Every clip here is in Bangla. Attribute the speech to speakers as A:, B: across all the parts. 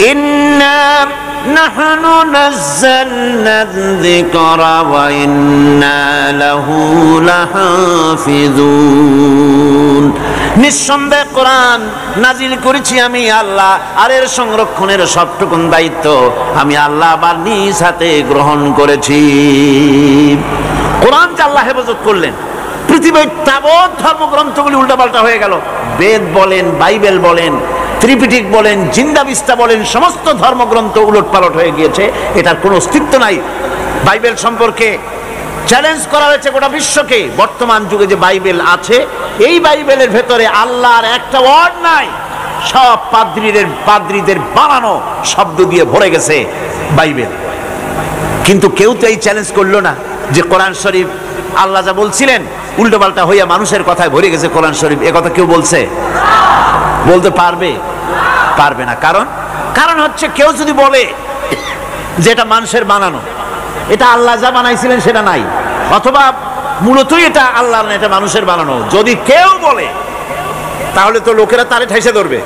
A: ইন্না নাহনু নাযালনা যিকরা ওয়া ইন্না লাহু লাহাফিজুন। নিঃসন্দেহে কোরআন নাজিল করেছি আমি আল্লাহ, আর এর সংরক্ষণের সবটুকুন দায়িত্ব আমি আল্লাহ আবার নিজ হাতে গ্রহণ করেছি। কোরআন যে আল্লাহ হেফাজত করলেন, পৃথিবীর তাবৎ ধর্মগ্রন্থগুলি উল্টাপাল্টা হয়ে গেল। বেদ বলেন, বাইবেল বলেন, ত্রিপিটক বলেন, জিন্দাবিস্তা বলেন, সমস্ত ধর্মগ্রন্থ উলটপালট হয়ে গিয়েছে, এটার কোনো অস্তিত্ব নাই। বাইবেল সম্পর্কে চ্যালেঞ্জ করা হয়েছে গোটা বিশ্বকে। বর্তমান যুগে যে বাইবেল আছে, এই বাইবেলের ভেতরে আল্লাহর একটা ওয়ার্ড নাই, সব পাদ্রীদের বানানো শব্দ দিয়ে ভরে গেছে বাইবেল। কিন্তু কেউ তো এই চ্যালেঞ্জ করলো না যে কোরআন শরীফ আল্লাহ যা বলছিলেন উল্টোপাল্টা হইয়া মানুষের কথায় ভরে গেছে কোরআন শরীফ। এ কথা কেউ বলছে? বলতে পারবে? পারবে না। কারণ হচ্ছে কেউ যদি বলে যে এটা মানুষের বানানো, এটা আল্লাহ যা বানাইছিলেন সেটা নাই, অথবা মূলতই এটা আল্লাহর না, এটা মানুষের বানানো, যদি কেউ বলে তাহলে তো লোকেরা তারে ঠেসে ধরবে,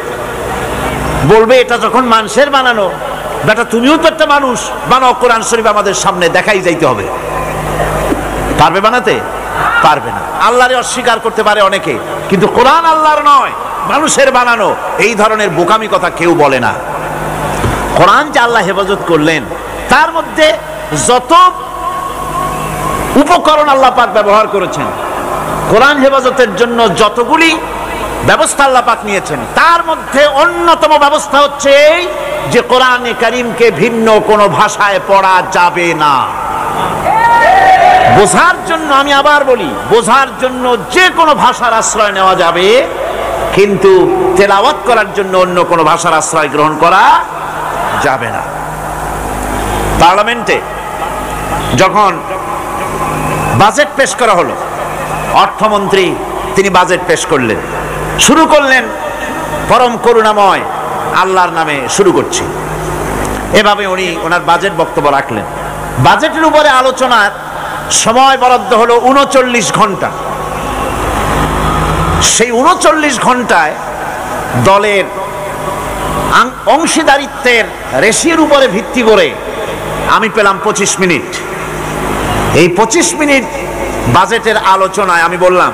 A: বলবে এটা যখন মানুষের বানানো, বেটা তুমিও তো একটা মানুষ, বানাও কোরআন শরীফ আমাদের সামনে দেখাই যাইতে হবে। পারবে বানাতে? পারবে না। আল্লাহরে অস্বীকার করতে পারে অনেকে, কিন্তু কোরআন আল্লাহর নয়, মানুষের বানানো, এই ধরনের বোকামি কথা কেউ বলে না। কোরআন যে আল্লাহ হেফাজত করলেন, তার মধ্যে যত উপকরণ আল্লাহ পাক ব্যবহার করেছেন, কোরআন হেফাজতের জন্য যতগুলি ব্যবস্থা আল্লাহ পাক নিয়েছেন, তার মধ্যে অন্যতম ব্যবস্থা হচ্ছে এই যে কোরআনে কারীমকে ভিন্ন কোনো ভাষায় পড়া যাবে না। বোঝার জন্য, আমি আবার বলি, বোঝার জন্য যে কোনো ভাষার আশ্রয় নেওয়া যাবে, কিন্তু তেলাওয়াত করার জন্য অন্য কোনো ভাষার আশ্রয় গ্রহণ করা যাবে না। পার্লামেন্টে যখন বাজেট পেশ করা হলো, অর্থমন্ত্রী তিনি বাজেট পেশ করলেন, শুরু করলেন পরম করুণাময় আল্লাহর নামে শুরু করছি, এভাবে উনি ওনার বাজেট বক্তব্য রাখলেন। বাজেটের উপরে আলোচনার সময় বরাদ্দ হলো ৩৯ ঘন্টা। সেই ৩৯ ঘন্টায় দলের অংশীদারিত্বের রেশিওর উপরে ভিত্তি করে আমি পেলাম 25 মিনিট। এই 25 মিনিট বাজেটের আলোচনায় আমি বললাম,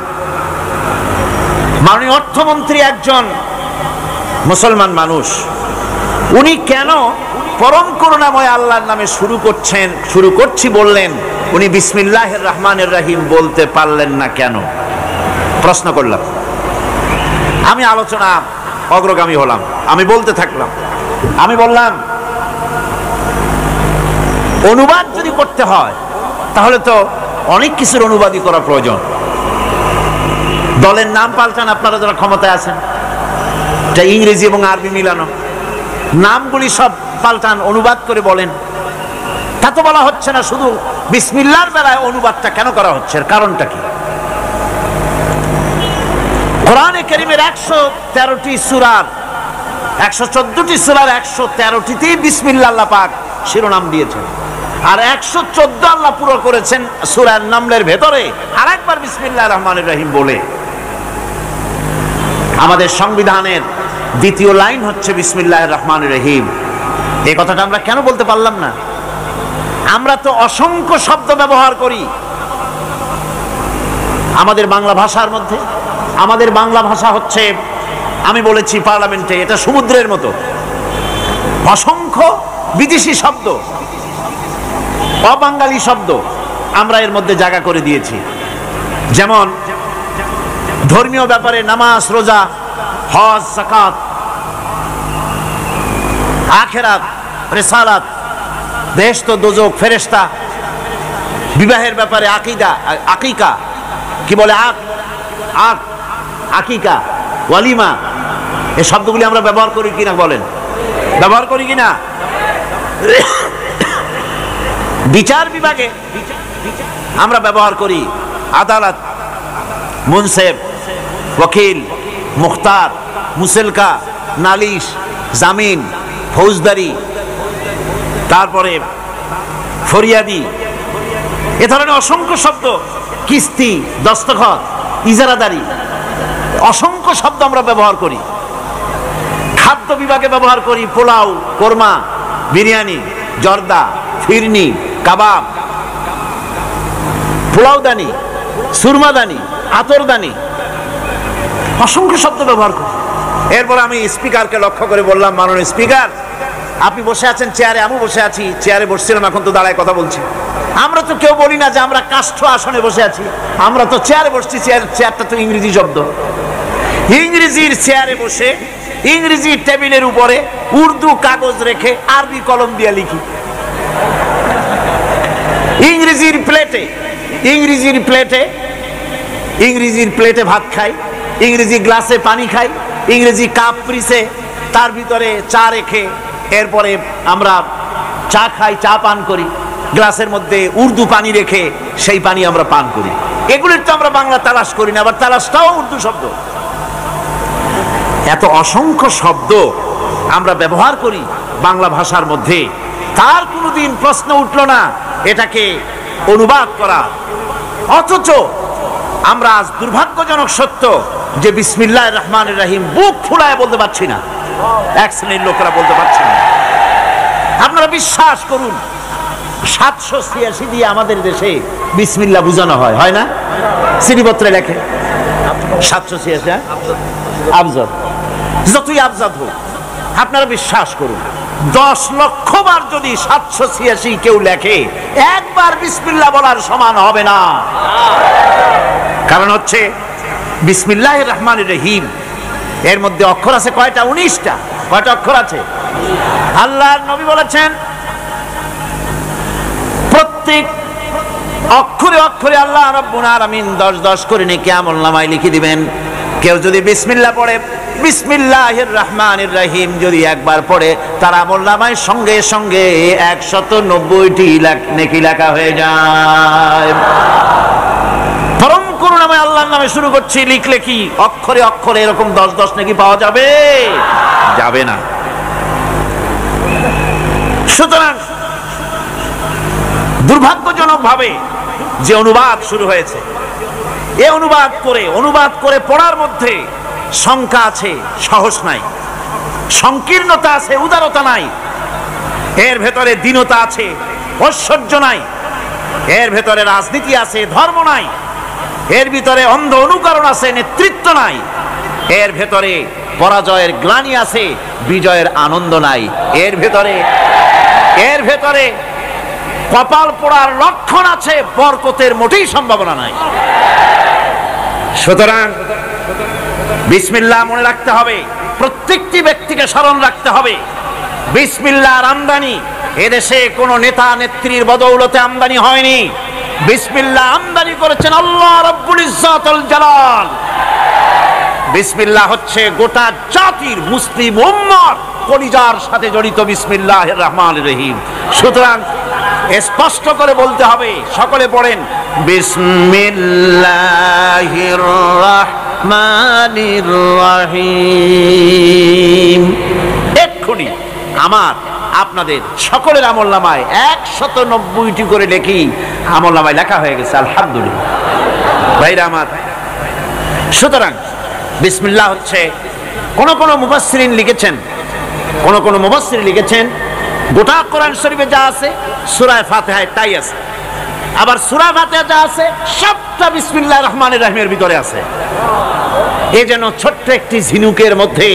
A: মাননীয় অর্থমন্ত্রী একজন মুসলমান মানুষ, উনি কেন পরম করুণাময় আল্লাহর নামে শুরু করছি বললেন, উনি বিসমিল্লাহির রহমানির রহিম বলতে পারলেন না কেন? প্রশ্ন করলাম। আমি আলোচনা অগ্রগামী হলাম, আমি বলতে থাকলাম। আমি বললাম, অনুবাদ যদি করতে হয় তাহলে তো অনেক কিছুর অনুবাদই করা প্রয়োজন। দলের নাম পাল্টান, আপনারা যারা ক্ষমতায় আছেন, এটা ইংরেজি এবং আরবি মিলানো, নামগুলি সব পাল্টান, অনুবাদ করে বলেন। তা তো বলা হচ্ছে না, শুধু বিসমিল্লাহর বেলায় অনুবাদটা কেন করা হচ্ছে, কারণটা কি? কোরআনে কারীমের 113টি সূরার 114টি সূরার 113টিতেই বিসমিল্লাহ আল্লাহ পাক শিরোনাম দিয়েছেন, আর 114 আল্লাহ পুরো করেছেন সূরা নামলের ভেতরে আরেকবার বিসমিল্লাহির রহমানির রহিম বলে। আমাদের সংবিধানের দ্বিতীয় লাইন হচ্ছে বিসমিল্লাহির রহমানির রহিম। এই কথাটা আমরা কেন বলতে পারলাম না? আমরা তো অসংখ্য শব্দ ব্যবহার করি আমাদের বাংলা ভাষার মধ্যে। আমাদের বাংলা ভাষা হচ্ছে, আমি বলেছি পার্লামেন্টে, এটা সমুদ্রের মতো, অসংখ্য বিদেশি শব্দ, অবাঙালি শব্দ আমরা এর মধ্যে জায়গা করে দিয়েছি। যেমন ধর্মীয় ব্যাপারে নামাজ, রোজা, হজ, যাকাত, আখিরাত, রিসালাত, বেহেশত, দোজখ, ফেরেশতা, বিবাহের ব্যাপারে আকীদা, আকিকা, কি বলে আকিকা, ওয়ালিমা, এই শব্দগুলি আমরা ব্যবহার করি কিনা বলেন? ব্যবহার করি কিনা? বিচার বিভাগে আমরা ব্যবহার করি আদালত, মুনসেফ, ওকিল, মুখতার, মুসেলকা, নালিশ, জামিন, ফৌজদারি, তারপরে ফরিয়াদি, এ ধরনের অসংখ্য শব্দ, কিস্তি, দস্তখত, ইজারাদারি, অসংখ্য শব্দ আমরা ব্যবহার করি। খাদ্য বিভাগে ব্যবহার করি পোলাও, কোরমা, বিরিয়ানি, জর্দা, ফিরনি, কাবাব, পোলাওদানি, সুরমাদানি, আতরদানি, অসংখ্য শব্দ ব্যবহার করি। এরপর আমি স্পিকারকে লক্ষ্য করে বললাম, মাননীয় স্পিকার, আপনি বসে আছেন চেয়ারে, আমি বসে আছি চেয়ারে, বসছিলাম, এখন তো দাঁড়ায় কথা বলছি। আমরা তো কেউ বলি না যে আমরা কাষ্ঠ আসনে বসে আছি, আমরা তো চেয়ারে বসছি। চেয়ারটা তো ইংরেজি শব্দ। ইংরেজির চেয়ারে বসে ইংরেজি টেবিলের উপরে উর্দু কাগজ রেখে আরবি কলম দিয়ে লিখি। ইংরেজির প্লেটে ভাত খাই, ইংরেজি গ্লাসে পানি খাই, ইংরেজি কাপ পিসে তার ভিতরে চা রেখে এরপরে আমরা চা খাই, চা পান করি, গ্লাসের মধ্যে উর্দু পানি রেখে সেই পানি আমরা পান করি। এগুলির তো আমরা বাংলা তালাশ করি না, আবার তালাশটাও উর্দু শব্দ। এত অসংখ্য শব্দ আমরা ব্যবহার করি বাংলা ভাষার মধ্যে, তার কোনোদিন প্রশ্ন উঠল না এটাকে অনুবাদ করা। অথচ আমরা আজ দুর্ভাগ্যজনক সত্য যে বিসমিল্লাহির রহমানির রহিম বুক ফুলায় বলতে পারছি না, এক শ্রেণীর লোকেরা বলতে পারছি না। আপনারা বিশ্বাস করুন, 786 দিয়ে আমাদের দেশে বিসমিল্লাহ বুঝানো হয়, হয় না? চিঠিপত্রে লেখে 786, আবজদ, যতই আবজদ হোক, আপনারা বিশ্বাস করুন 10 লক্ষ বার যদি 786 কেউ লেখে, একবার বিসমিল্লাহ বলার সমান হবে না। কারণ হচ্ছে বিসমিল্লাহির রহমানির রহিম এর মধ্যে অক্ষর আছে কয়টা? 19টা। কয়টা অক্ষর আছে? আল্লাহর নবী বলেছেন প্রত্যেক অক্ষরে অক্ষরে আল্লাহ রাব্বুল আলামিন 10 করে নেকি আমলনামায় লিখে দিবেন। কেউ যদি বিসমিল্লাহ পড়ে, বিসমিল্লাহির রহমানির রহিম যদি একবার পড়ে, তার আমলনামায় সঙ্গে সঙ্গে 190টি নেকি লেখা হয়ে যায়। পরম করুণাময় আল্লাহর নামে শুরু করছি, লিখলে কি অক্ষরে অক্ষরে এরকম 10 নেকি পাওয়া যাবে? যাবে না। সুতরাং দুর্ভাগ্যজনক ভাবে যে অনুবাদ শুরু হয়েছে, এই অনুবাদ করে পড়ার মধ্যে সংখ্যা আছে, সাহস নাই, সংকীর্ণতা আছে, উদারতা নাই, এর ভেতরে দীনতা আছে, ঐশ্বর্য নাই, এর ভেতরে রাজনীতি আছে, ধর্ম নাই, এর ভিতরে অন্ধ অনুকরণ আছে, নেতৃত্ব নাই, এর ভেতরে পরাজয়ের গ্লানি আছে, বিজয়ের আনন্দ নাই, এর ভেতরে কপাল পোড়ার লক্ষণ আছে, বরকতের মোটেই সম্ভাবনা নাই। সুতরাং বিসমিল্লাহ মনে রাখতে হবে, প্রত্যেকটি ব্যক্তিকে স্মরণ রাখতে হবে। বিসমিল্লাহর আমদানি এদেশে কোন নেতা নেত্রীর বদৌলতে আমদানি হয়নি। বিসমিল্লাহ আমদানি করেছেন আল্লাহ রাব্বুল ইজ্জাতুল জালাল। বিসমিল্লাহ হচ্ছে গোটা জাতির মুসলিম উম্মত কলিজার সাথে জড়িত বিসমিল্লাহির রহমানির রহিম। সুতরাং স্পষ্ট করে বলতে হবে, সকলে পড়েন বিসমিল্লাহির রহমানির রহিম। এক্ষুনি আমার আপনাদের সকলের আমলনামায় 190টি করে লেখি আমলনামায় লেখা হয়ে গেছে, আলহামদুলিল্লাহ ভাইরা আমার। সুতরাং বিসমিল্লাহ হচ্ছে কোন মুফাসসিরিন লিখেছেন গোটা কোরআন শরীফে যা আছে সূরা ফাতিহায় তাই আছে, আবার সূরা ফাতিহা যা আছে সবটা বিসমিল্লাহির রহমানির রহিমের ভিতরে আছে। এই যেন ছোট্ট একটি ঝিনুকের মধ্যে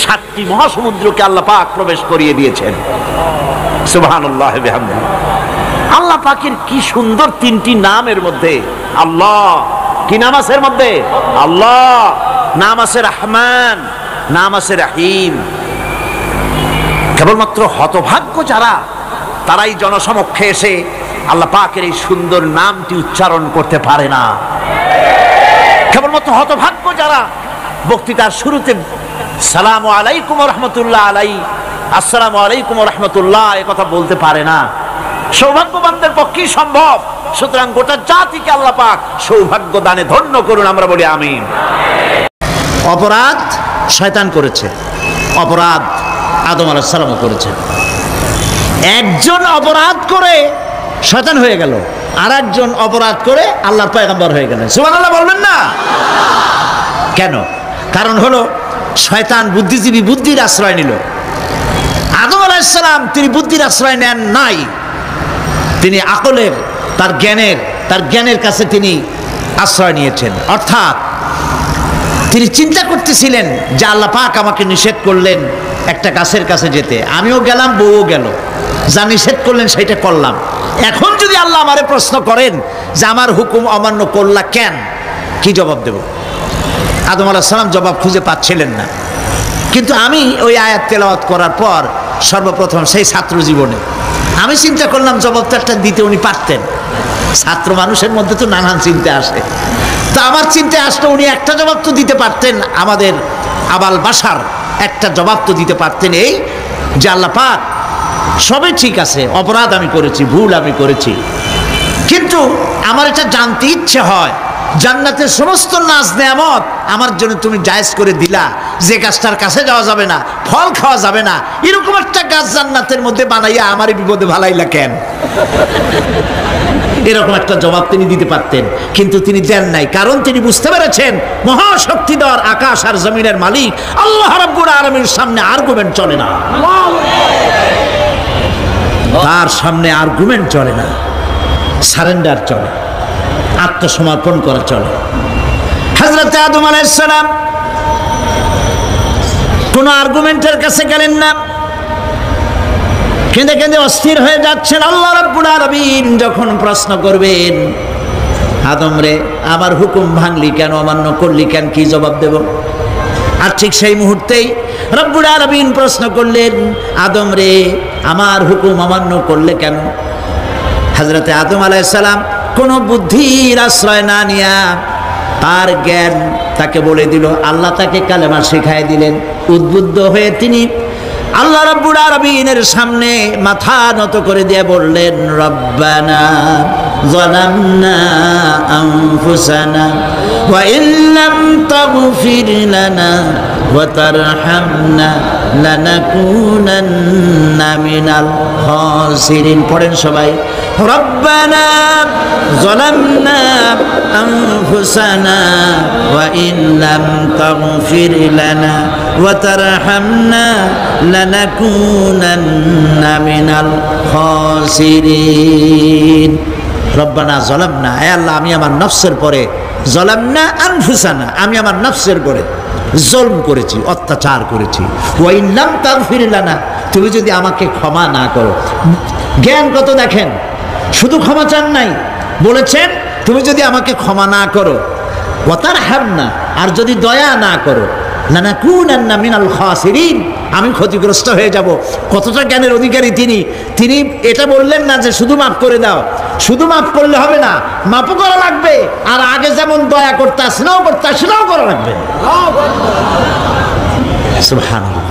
A: 7টি মহাসমুদ্রকে আল্লাহ পাক প্রবেশ করিয়ে দিয়েছেন। সুবহানাল্লাহ ওয়া বিহামদিহি। আল্লাহ পাকের কি সুন্দর 3টি নামের মধ্যে। আল্লাহ, কি নাম আছে এর মধ্যে? আল্লাহ, নাম আছে রহমান, নাম আছে রহিম। কেবলমাত্র হতভাগ্য যারা, তারাই জনসমক্ষে এসে আল্লাহ পাকের এই সুন্দর নামটি উচ্চারণ করতে পারে না। কেবলমাত্র হতভাগ্য যারা বক্তৃতার শুরুতে সালামু আলাইকুম ওয়া রাহমাতুল্লাহ আলাই, আসসালামু আলাইকুম ওয়া রাহমাতুল্লাহ এ কথা বলতে পারে না। সৌভাগ্যবানদের পক্ষেই সম্ভব। সুতরাং গোটা জাতিকে আল্লাহ পাক সৌভাগ্য দানে ধন্য করুন, আমরা বলি আমিন। অপরাধ শয়তান করেছে, অপরাধ আদম আলাইহিস সালামও করেছে। একজন অপরাধ করে শয়তান হয়ে গেল, আর একজন অপরাধ করে আল্লাহর পয়গম্বর হয়ে গেলেন। সুবহানাল্লাহ বলবেন না কেন? কারণ হলো শয়তান বুদ্ধিজীবী বুদ্ধির আশ্রয় নিল। আদম আলাইহিস সালাম তিনি বুদ্ধির আশ্রয় নেন নাই, তিনি আকলের, তার জ্ঞানের কাছে তিনি আশ্রয় নিয়েছেন। অর্থাৎ তিনি চিন্তা করতেছিলেন যে আল্লাহ পাক আমাকে নিষেধ করলেন একটা গাছের কাছে যেতে, আমিও গেলাম, বউও গেল, যা নিষেধ করলেন সেটা করলাম। এখন যদি আল্লাহ আমারে প্রশ্ন করেন যে আমার হুকুম অমান্য করলা কেন, কি জবাব দেব? আদম আলাইহিস সালাম জবাব খুঁজে পাচ্ছিলেন না। কিন্তু আমি ওই আয়াত তেলাওয়াত করার পর সর্বপ্রথম সেই ছাত্র জীবনে আমি চিন্তা করলাম জবাব তো একটা দিতে উনি পারতেন। ছাত্র মানুষের মধ্যে তো নানান চিন্তা আসে, তা আমার চিন্তা আসলে উনি একটা জবাব তো দিতে পারতেন, আমাদের আবাল বাসার একটা জবাব তো দিতে পারতেন, এই যে আল্লাহ পাক সবই ঠিক আছে, অপরাধ আমি করেছি, ভুল আমি করেছি, কিন্তু আমার এটা জানতে ইচ্ছে হয় জান্নাতের সমস্ত নাজ নেয়ামত আমার জন্য তুমি জায়েজ করে দিলা, যে গাছটার কাছে যাওয়া যাবে না, ফল খাওয়া যাবে না, এরকম একটা গাছ জান্নাতের মধ্যে বানাইয়া আমারই বিপদে ভালাইলা কেন? এরকম একটা জবাব তিনি দিতে পারতেন, কিন্তু তিনি দেন নাই। কারণ তিনি বুঝতে পেরেছেন মহাশক্তিধর আকাশ আর জমিনের মালিক আল্লাহ রাব্বুল আলামিনের সামনে আর্গুমেন্ট চলে না, তার সামনে আর্গুমেন্ট চলে না, সারেন্ডার চলে, আত্মসমর্পণ করা চলে। হযরত আদম আলাইহিস সালাম কোন আর্গুমেন্টের কাছে গেলেন না, কেঁদে কেঁদে অস্থির হয়ে যাচ্ছেন। আল্লাহ রাব্বুল আলামিন যখন প্রশ্ন করবেন, আদম রে আমার হুকুম ভাঙলি কেন, অমান্য করলি কেন, কি জবাব দেব? আর ঠিক সেই মুহূর্তেই রব্বুল আলামিন প্রশ্ন করলেন, আদম রে আমার হুকুম অমান্য করলে কেন? হযরত আদম আলাইহিস সালাম কোনো বুদ্ধির আশ্রয় না নিয়া তার জ্ঞান তাকে বলে দিল, আল্লাহ তাকে কালেমা শিখাই দিলেন। উদ্বুদ্ধ হয়ে তিনি আল্লাহ রাব্বুল আলামিনের সামনে মাথা নত করে দিয়ে বললেন, রব্বানা যালামনা আনফুসানা ওয়া ইল্লাম তাগফির লানা ওয়া তারহামনা লানাকুনান্না মিনাল খাসিরিন। পড়েন সবাই, রব্বানা যালামনা আনফুসানা ওয়া ইল্লাম তাগফির লানা ওয়া তারহামনা লানাকুনান্না মিনাল খাসিরিন। রব্বানা যালামনা, হে আল্লাহ আমি আমার নফসের পরে, যালামনা আনফুসানা আমি আমার নফসের পরে জুলম করেছি, অত্যাচার করেছি। ওয়া ইন লাম তাগফির লানা, তুমি যদি আমাকে ক্ষমা না করো। জ্ঞান কত দেখেন, শুধু ক্ষমা চান নাই, বলেছেন তুমি যদি আমাকে ক্ষমা না করো, ওয়া তারহামনা আর যদি দয়া না করো, লানাকুনান্না মিনাল খাসিরিন আমি ক্ষতিগ্রস্ত হয়ে যাব। কতটা জ্ঞানের অধিকারী তিনি! তিনি এটা বললেন না যে শুধু মাফ করে দাও, শুধু মাফ করলে হবে না, মাফও করা লাগবে, আর আগে যেমন দয়া করতে সেটাও করা লাগবে। সুবহানাল্লাহ।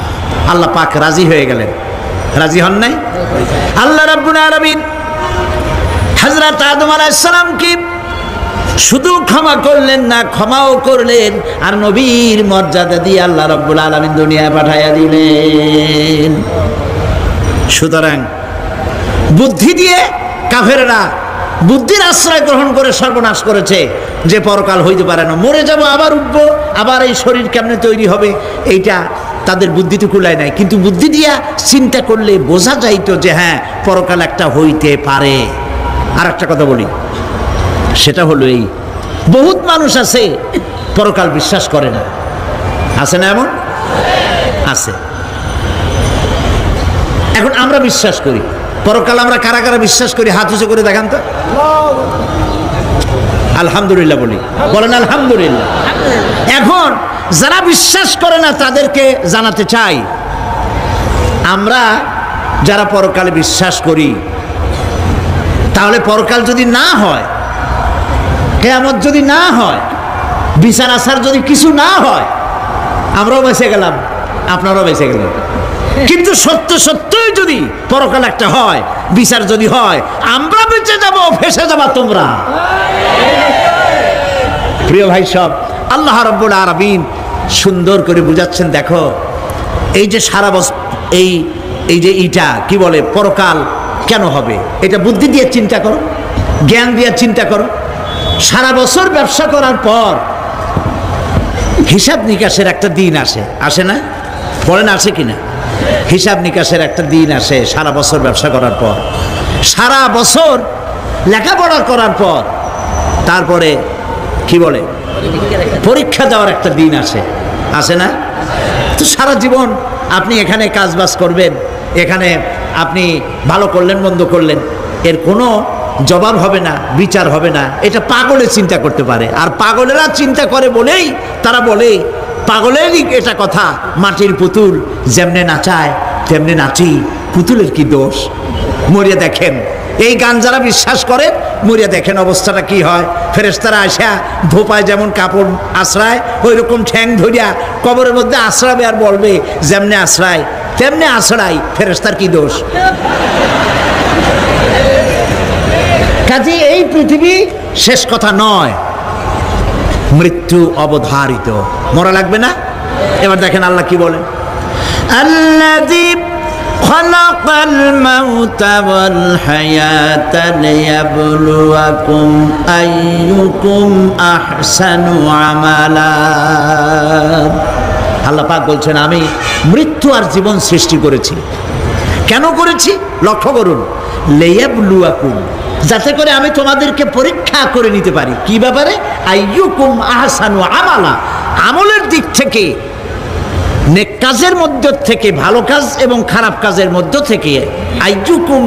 A: আল্লাহ পাক রাজি হয়ে গেলেন, রাজি হন নাই? আল্লাহ রাব্বুল আলামিন হযরত আদম আলাইহিস সালামকে শুধু ক্ষমা করলেন না, ক্ষমাও করলেন, আর নবীর মর্যাদা দিয়ে আল্লাহ রাব্বুল আলামিন দুনিয়ায় পাঠাইয়া দিলেন। সুতরাং বুদ্ধি দিয়ে কাফেররা বুদ্ধির আশ্রয় গ্রহণ করে সর্বনাশ করেছে, যে পরকাল হইতে পারে না, মরে যাব আবার উঠবো, আবার এই শরীর কেমনে তৈরি হবে, এইটা তাদের বুদ্ধিতে কুলায় নাই। কিন্তু বুদ্ধি দিয়া চিন্তা করলে বোঝা যাইতো যে হ্যাঁ পরকাল একটা হইতে পারে। আর একটা কথা বলি, সেটা হলো এই, বহুত মানুষ আছে পরকাল বিশ্বাস করে না, আছে না? এমন আছে। এখন আমরা বিশ্বাস করি পরকাল, আমরা কারা কারা বিশ্বাস করি হাত উঁচু করে দেখান তো। আলহামদুলিল্লাহ বলি, বলেন আলহামদুলিল্লাহ। এখন যারা বিশ্বাস করে না তাদেরকে জানাতে চাই, আমরা যারা পরকালে বিশ্বাস করি, তাহলে পরকাল যদি না হয়, কিয়ামত যদি না হয়, বিচার আচার যদি কিছু না হয়, আমরাও বেঁচে গেলাম, আপনারাও বেঁচে গেলেন। কিন্তু সত্যই যদি পরকাল একটা হয়, বিচার যদি হয়, আমরা বেঁচে যাব, ফেসে যাবা তোমরা। প্রিয় ভাই সব, আল্লাহ রাব্বুল আলামিন সুন্দর করে বুঝাচ্ছেন। দেখো এই যে সারা বছর এই যে ইটা কি বলে পরকাল কেন হবে, এটা বুদ্ধি দিয়ে চিন্তা করো, জ্ঞান দিয়ে চিন্তা করো। সারা বছর ব্যবসা করার পর
B: হিসাব নিকাশের একটা দিন আসে, আসে না? বলেন আসে কিনা? হিসাব নিকাশের একটা দিন আসে সারা বছর ব্যবসা করার পর, সারা বছর লেখাপড়া করার পর, তারপরে কি বলে পরীক্ষা দেওয়ার একটা দিন আসে, আসে না? তো সারা জীবন আপনি এখানে কাজবাজ করবেন, এখানে আপনি ভালো করলেন মন্দ করলেন, এর কোনো জবাব হবে না, বিচার হবে না। এটা পাগলে চিন্তা করতে পারে, আর পাগলেরা চিন্তা করে বলেই তারা বলে পাগলেরই এটা কথা, মাটির পুতুল যেমনে নাচায় তেমনি নাচি, পুতুলের কি দোষ? মরিয়া দেখেন, এই গান যারা বিশ্বাস করে মরিয়া দেখেন অবস্থাটা কি হয়। ফেরেশতারা আসা ধোপায় যেমন কাপড় আশ্রায়, ওই রকম ঠ্যাং ধরিয়া কবরের মধ্যে আশ্রাবে আর বলবে যেমনে আশ্রায় তেমনি আশ্রাই, ফেরেশতার কি দোষ? কাজে এই পৃথিবী শেষ কথা নয়, মৃত্যু অবধারিত, মরা লাগবে না। এবার দেখেন আল্লাহ কি বলেন, আল্লাযী খালাকাল মাউতা ওয়াল হায়াতা লিয়াবলুয়াকুম আইয়ুকুম আহসানু আমালা। আল্লাহ পাক বলছেন আমি মৃত্যু আর জীবন সৃষ্টি করেছি। কেন করেছি? লক্ষ্য করুন, লিয়াবলুয়াকুম, যাতে করে আমি তোমাদেরকে পরীক্ষা করে নিতে পারি। কি ব্যাপারে? আইয়ুকুম আহসানু আমালা, আমলের দিক থেকে, নেক কাজের মধ্য থেকে, ভালো কাজ এবং খারাপ কাজের মধ্য থেকে, আইয়ুকুম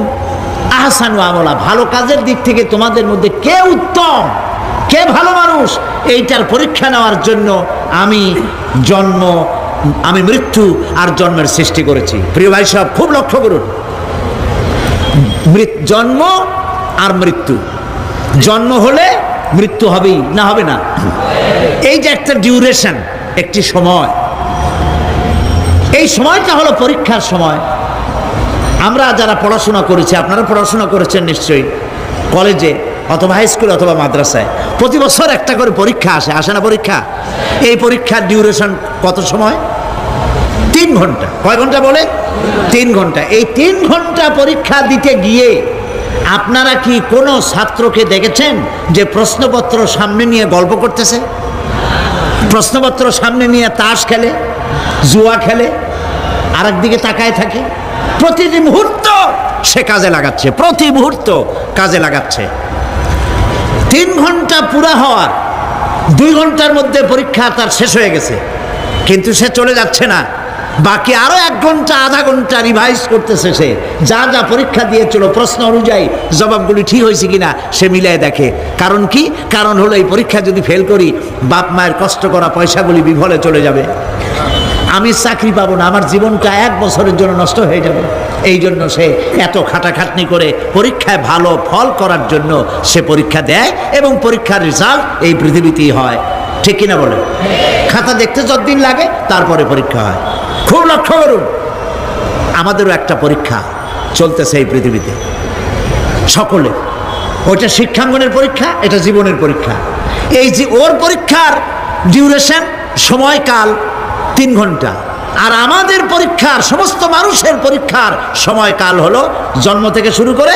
B: আহসানু আমালা, ভালো কাজের দিক থেকে তোমাদের মধ্যে কে উত্তম, কে ভালো মানুষ, এইটার পরীক্ষা নেওয়ার জন্য আমি মৃত্যু আর জন্মের সৃষ্টি করেছি। প্রিয় ভাই সব খুব লক্ষ্য করুন, জন্ম আর মৃত্যু, জন্ম হলে মৃত্যু হবেই, না হবে না? এই যে একটা ডিউরেশন, একটি সময়, এই সময়টা হলো পরীক্ষার সময়। আমরা যারা পড়াশোনা করেছি, আপনারা পড়াশোনা করেছেন নিশ্চয়ই, কলেজে অথবা হাই স্কুল অথবা মাদ্রাসায় প্রতি বছর একটা করে পরীক্ষা আসে, আসে না পরীক্ষা? এই পরীক্ষার ডিউরেশন কত সময়? 3 ঘন্টা। কয় ঘন্টা বলে? 3 ঘন্টা। এই 3 ঘন্টা পরীক্ষা দিতে গিয়ে আপনারা কি কোনো ছাত্রকে দেখেছেন যে প্রশ্নপত্র সামনে নিয়ে গল্প করতেছে, প্রশ্নপত্র সামনে নিয়ে তাস খেলে, জুয়া খেলে, আর একদিকে তাকায় থাকে? প্রতিটি মুহূর্ত সে কাজে লাগাচ্ছে, প্রতি মুহূর্ত কাজে লাগাচ্ছে। 3 ঘন্টা পুরা হওয়ার 2 ঘন্টার মধ্যে পরীক্ষা তার শেষ হয়ে গেছে, কিন্তু সে চলে যাচ্ছে না, বাকি আরো 1 ঘন্টা আধা ঘন্টা রিভাইজ করতেছে। সে যা যা পরীক্ষা দিয়েছিল প্রশ্ন অনুযায়ী জবাবগুলি ঠিক হয়েছে কিনা সে মিলাই দেখে। কারণ কি? কারণ হলো এই পরীক্ষা যদি ফেল করি, বাপ মায়ের কষ্ট করা পয়সাগুলি বিফলে চলে যাবে, আমি চাকরি পাবো না, আমার জীবনটা 1 বছরের জন্য নষ্ট হয়ে যাবে। এই জন্য সে এত খাটাখাটনি করে পরীক্ষায় ভালো ফল করার জন্য সে পরীক্ষা দেয়, এবং পরীক্ষার রেজাল্ট এই পৃথিবীতেই হয়। ঠিক কিনা বলে? খাতা দেখতে যতদিন লাগে তারপরে পরীক্ষা হয়। খুব লক্ষ্য করুন, আমাদেরও একটা পরীক্ষা চলতেছে এই পৃথিবীতে, সকলে। ওইটা শিক্ষাঙ্গনের পরীক্ষা, এটা জীবনের পরীক্ষা। এই যে ওর পরীক্ষার ডিউরেশন, সময়কাল 3 ঘন্টা, আর আমাদের পরীক্ষার, সমস্ত মানুষের পরীক্ষার সময়কাল হলো জন্ম থেকে শুরু করে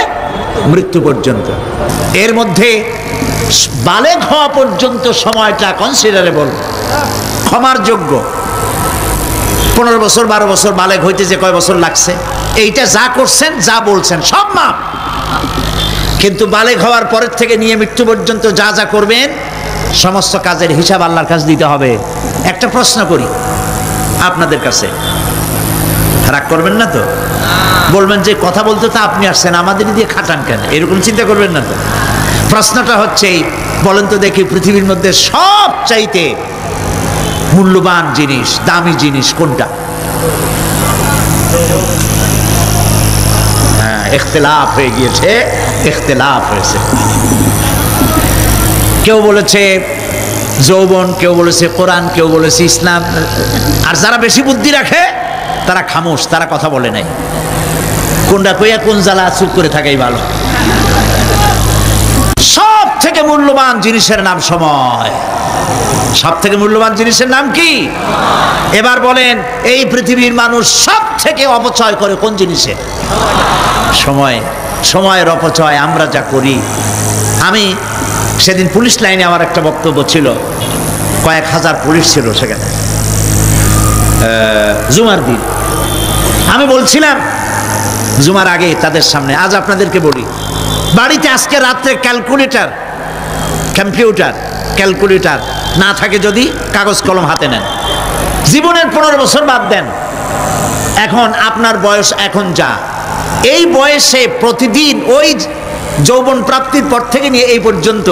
B: মৃত্যু পর্যন্ত। এর মধ্যে বালেগ হওয়া পর্যন্ত সময়টা কনসিডারেবল, ক্ষমার যোগ্য। 15 বছর 12 বছর বালেগ হইতে যে কয় বছর লাগছে, এইটা যা করছেন যা বলছেন সব মাপ। কিন্তু বালেগ হওয়ার পরের থেকে নিয়ে মৃত্যু পর্যন্ত যা যা করবেন সমস্ত কাজের হিসাব আল্লাহর কাছে দিতে হবে। একটা প্রশ্ন করি আপনাদের কাছে, রাগ করবেন না তো? বলবেন যে কথা বলতে তো আপনি আসছেন, আমাদের দিয়ে খাটান কেন? এরকম চিন্তা করবেন না তো? প্রশ্নটা হচ্ছে, বলেন তো দেখি, পৃথিবীর মধ্যে সবচাইতে মূল্যবান জিনিস, দামি জিনিস কোনটা? হ্যাঁ, ইখতিলাফ হয়ে গিয়েছে, ইখতিলাফ হয়েছে। কেউ বলেছে যৌবন, কেউ বলেছে কোরআন, কেউ বলেছে ইসলাম। আর যারা বেশি বুদ্ধি রাখে তারা খামোশ, তারা কথা বলে নাই। কোনটা কইয়া কোন জ্বালা চুপ করে থাকাই ভালো। সব থেকে মূল্যবান জিনিসের নাম সময়। সব থেকে মূল্যবান জিনিসের নাম কি? এবার বলেন, এই পৃথিবীর মানুষ সব থেকে অপচয় করে কোন জিনিসে? সময়। সময়ের অপচয় আমরা যা করি। আমি সেদিন পুলিশ লাইনে আমার একটা বক্তব্য ছিল, কয়েক হাজার পুলিশ ছিল সেখানে জুমার দিন। আমি বলছিলাম জুমার আগে তাদের সামনে, আজ আপনাদেরকে বলি, বাড়িতে আজকে রাত্রে ক্যালকুলেটর না থাকে যদি কাগজ কলম হাতে নেন। জীবনের 15 বছর বাদ দেন, এখন আপনার বয়স এখন যা, এই বয়সে প্রতিদিন ওই যৌবন প্রাপ্তির পর থেকে নিয়ে এই পর্যন্ত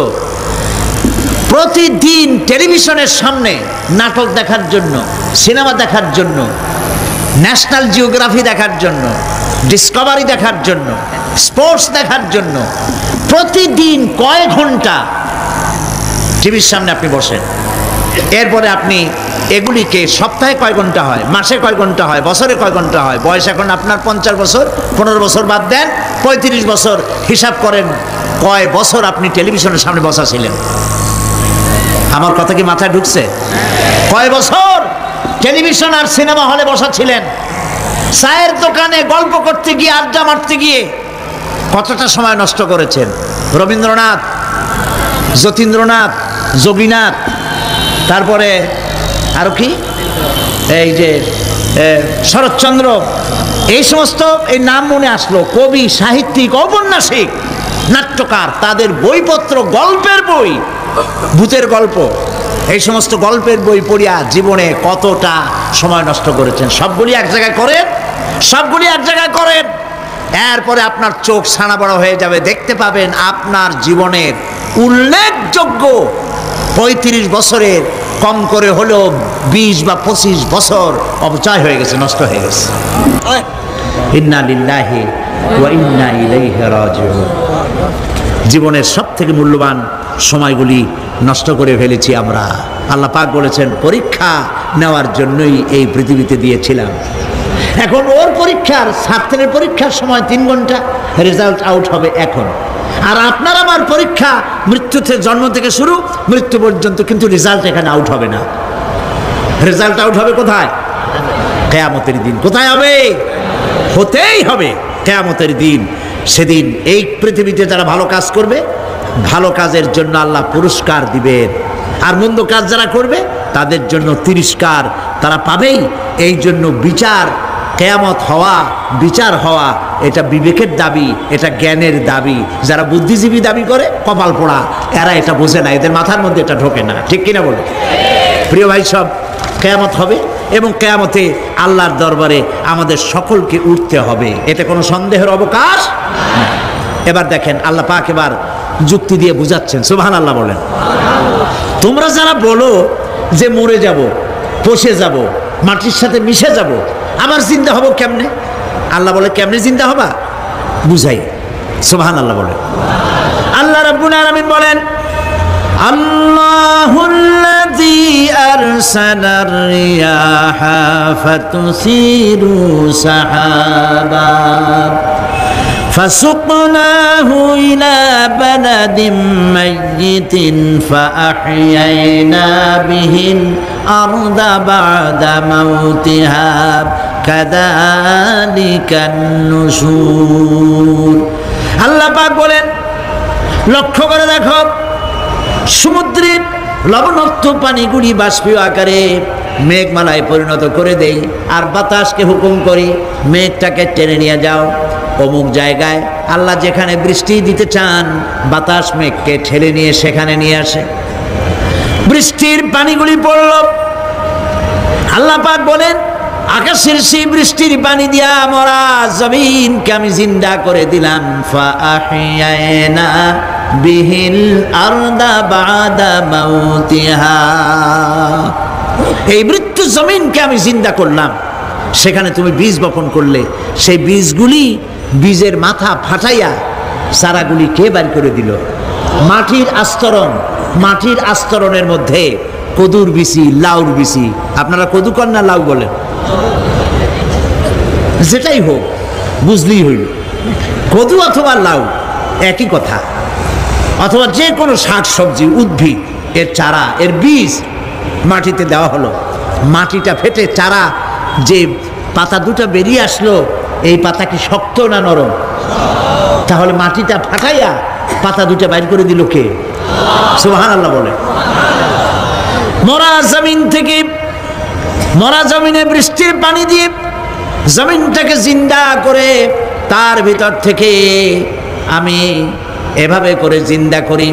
B: প্রতিদিন টেলিভিশনের সামনে নাটক দেখার জন্য, সিনেমা দেখার জন্য, ন্যাশনাল জিওগ্রাফি দেখার জন্য, ডিসকভারি দেখার জন্য, স্পোর্টস দেখার জন্য প্রতিদিন কয়েক ঘন্টা টিভির সামনে আপনি বসেন। এরপরে আপনি এগুলিকে সপ্তাহে কয় ঘন্টা হয়, মাসে কয় ঘন্টা হয়, বছরে কয় ঘন্টা হয়, বয়স এখন আপনার 50 বছর, 15 বছর বাদ দেন, 35 বছর, হিসাব করেন কয় বছর আপনি টেলিভিশনের সামনে বসা ছিলেন। আমার কথা কি মাথায় ঢুকছে? কয় বছর টেলিভিশন আর সিনেমা হলে বসা ছিলেন? চায়ের দোকানে গল্প করতে গিয়ে, আড্ডা মারতে গিয়ে কতটা সময় নষ্ট করেছেন? রবীন্দ্রনাথ, যতীন্দ্রনাথ, যোগীনাথ, তারপরে আরো কি, এই যে শরৎচন্দ্র, এই সমস্ত এই নাম মনে আসলো, কবি, সাহিত্যিক, ঔপন্যাসিক, নাট্যকার, তাদের বইপত্র, গল্পের বই, ভূতের গল্প, এই সমস্ত গল্পের বই পড়িয়া জীবনে কতটা সময় নষ্ট করেছেন। সবগুলি এক জায়গায় করেন, এরপরে আপনার চোখ ছানা বড় হয়ে যাবে, দেখতে পাবেন আপনার জীবনের উল্লেখযোগ্য 35 বছরের কম করে হলেও 20 বা 25 বছর অপচয় হয়ে গেছে, নষ্ট হয়ে গেছে। ইন্না লিল্লাহি ওয়া ইন্না ইলাইহি রাজিউন। জীবনের সবথেকে মূল্যবান সময়গুলি নষ্ট করে ফেলেছি আমরা। আল্লাহ পাক বলেছেন, পরীক্ষা নেওয়ার জন্যই এই পৃথিবীতে দিয়েছিলাম। এখন ওর পরীক্ষার, ছাত্রের পরীক্ষার সময় 3 ঘন্টা, রেজাল্ট আউট হবে এখন। আর আপনার আমার পরীক্ষা মৃত্যুতে, জন্ম থেকে শুরু মৃত্যু পর্যন্ত, কিন্তু রেজাল্ট এখানে আউট হবে না। রেজাল্ট আউট হবে কোথায়? কিয়ামতের দিন। কোথায় হবে? হতেই হবে কিয়ামতের দিন। সেদিন এই পৃথিবীতে যারা ভালো কাজ করবে, ভালো কাজের জন্য আল্লাহ পুরস্কার দিবেন, আর মন্দ কাজ যারা করবে তাদের জন্য তিরস্কার তারা পাবেই। এই জন্য বিচার, কিয়ামত হওয়া, বিচার হওয়া, এটা বিবেকের দাবি, এটা জ্ঞানের দাবি। যারা বুদ্ধিজীবী দাবি করে, কপাল পোড়া, এরা এটা বোঝে না, এদের মাথার মধ্যে এটা ঢোকে না। ঠিক কিনা বলে? প্রিয় ভাই সব, কিয়ামত হবে এবং কিয়ামতে আল্লাহর দরবারে আমাদের সকলকে উঠতে হবে, এতে কোনো সন্দেহের অবকাশ নেই। এবার দেখেন আল্লাহ পাক এবার যুক্তি দিয়ে বুঝাচ্ছেন। সুবহানাল্লাহ বলেন। তোমরা যারা বলো যে মরে যাব, পচে যাব, মাটির সাথে মিশে যাব, আবার জিন্দা হব কেমনে? আল্লাহ বলে, কেমনে জিন্দা হবা বুঝাই। সুবহানাল্লাহ বলেন। আল্লাহ রাব্বুল আলামিন বলেন, আল্লাহুল্লাযী আরসালার রিয়াহা ফাতুসিরু সাহাবা فسقناه إلى بلد ميت فأحيينا به الأرض بعد موتها كذلك النشور। আল্লাহ পাক বলেন, লক্ষ্য করে দেখো, সমুদ্রের লবণাক্ত পানিগুলি বাষ্পীয় আকারে মেঘমালায় পরিণত করে দেই, আর বাতাসকে হুকুম করি মেঘটাকে টেনে নিয়ে যাও অমুক জায়গায়। আল্লাহ যেখানে বৃষ্টি দিতে চান, বাতাস মেঘকে ঠেলে নিয়ে সেখানে নিয়ে আসে, বৃষ্টির পানিগুলি পড়ল। আল্লাহ পাক বলেন, আকাশের সেই বৃষ্টির পানি দিয়া মরা জমিনকে আমি জিন্দা করে দিলাম। ফাআহিয়ানা বিহিল আরদা বাদা মাউতিহা, এই মৃত্যু জমিনকে আমি জিন্দা করলাম। সেখানে তুমি বীজ বপন করলে, সেই বীজগুলি, বীজের মাথা ফাটাইয়া চারাগুলি কে বের করে দিল? মাটির আস্তরণ, মাটির আস্তরণের মধ্যে কদুর বিচি, লাউর বিচি। আপনারা কদু কন না লাউ বলেন? যেটাই হোক, বুঝলেই হইল, কদু অথবা লাউ একই কথা। অথবা যে কোনো শাক সবজি, উদ্ভিদ, এর চারা, এর বীজ মাটিতে দেওয়া হলো, মাটিটা ফেটে চারা, যে পাতা দুটো বেরিয়ে আসলো, এই পাতা কি শক্ত না নরম? তাহলে মাটিটা ফাটাইয়া পাতা দুটো বাইর করে দিল কে? সুবহানাল্লাহ বলে। মরা জমিন থেকে, মরা জমিনে বৃষ্টির পানি দিয়ে জমিনটাকে জিন্দা করে তার ভিতর থেকে আমি এভাবে করে জিন্দা করি,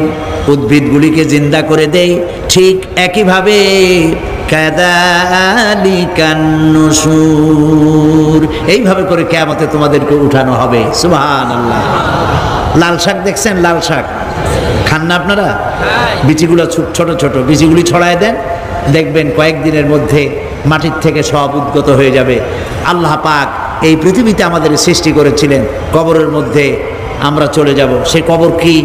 B: উদ্ভিদগুলিকে জিন্দা করে দেই। ঠিক একইভাবে কাযালিকান নুশুর, এইভাবে করে কিয়ামতে তোমাদেরকে উঠানো হবে। সুবহানাল্লাহ। লাল শাক দেখছেন? লাল শাক খান না আপনারা? বিচিগুলো ছোট ছোট বিচিগুলি ছড়ায় দেন, দেখবেন কয়েকদিনের মধ্যে মাটির থেকে সব উদ্গত হয়ে যাবে। আল্লাহ পাক এই পৃথিবীতে আমাদের সৃষ্টি করেছিলেন, কবরের মধ্যে আমরা চলে যাব। সে কবর কি,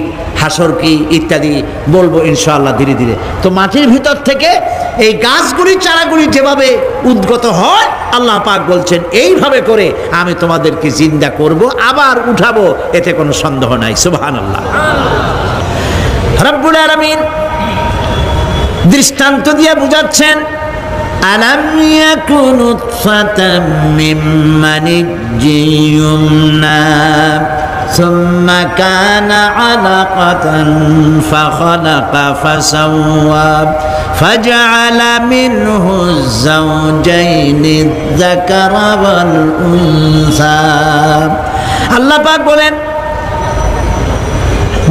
B: হাসর কি ইত্যাদি বলবো ইনশাআল্লাহ ধীরে ধীরে। তো মাটির ভিতর থেকে এই গাছগুলি, চারাগুলি যেভাবে উদ্গত হয়, আল্লাহ পাক বলছেন এইভাবে করে আমি তোমাদেরকে জিন্দা করব, আবার উঠাবো, এতে কোনো সন্দেহ নাই। সুবহানাল্লাহ। রব্বুল আলামিন দৃষ্টান্ত দিয়ে বুঝাচ্ছেন, আলাম ইয়াকুন নুতফাতাম মিন মানিয়্যিন ইউমনা সুম্মা কানা আলাকাতান ফাখালাকা ফাসাওয়া ফাজআলা মিনহু যাওজাইনি যাকারা ওয়াল উনসা। আল্লাহ পাক বলেন,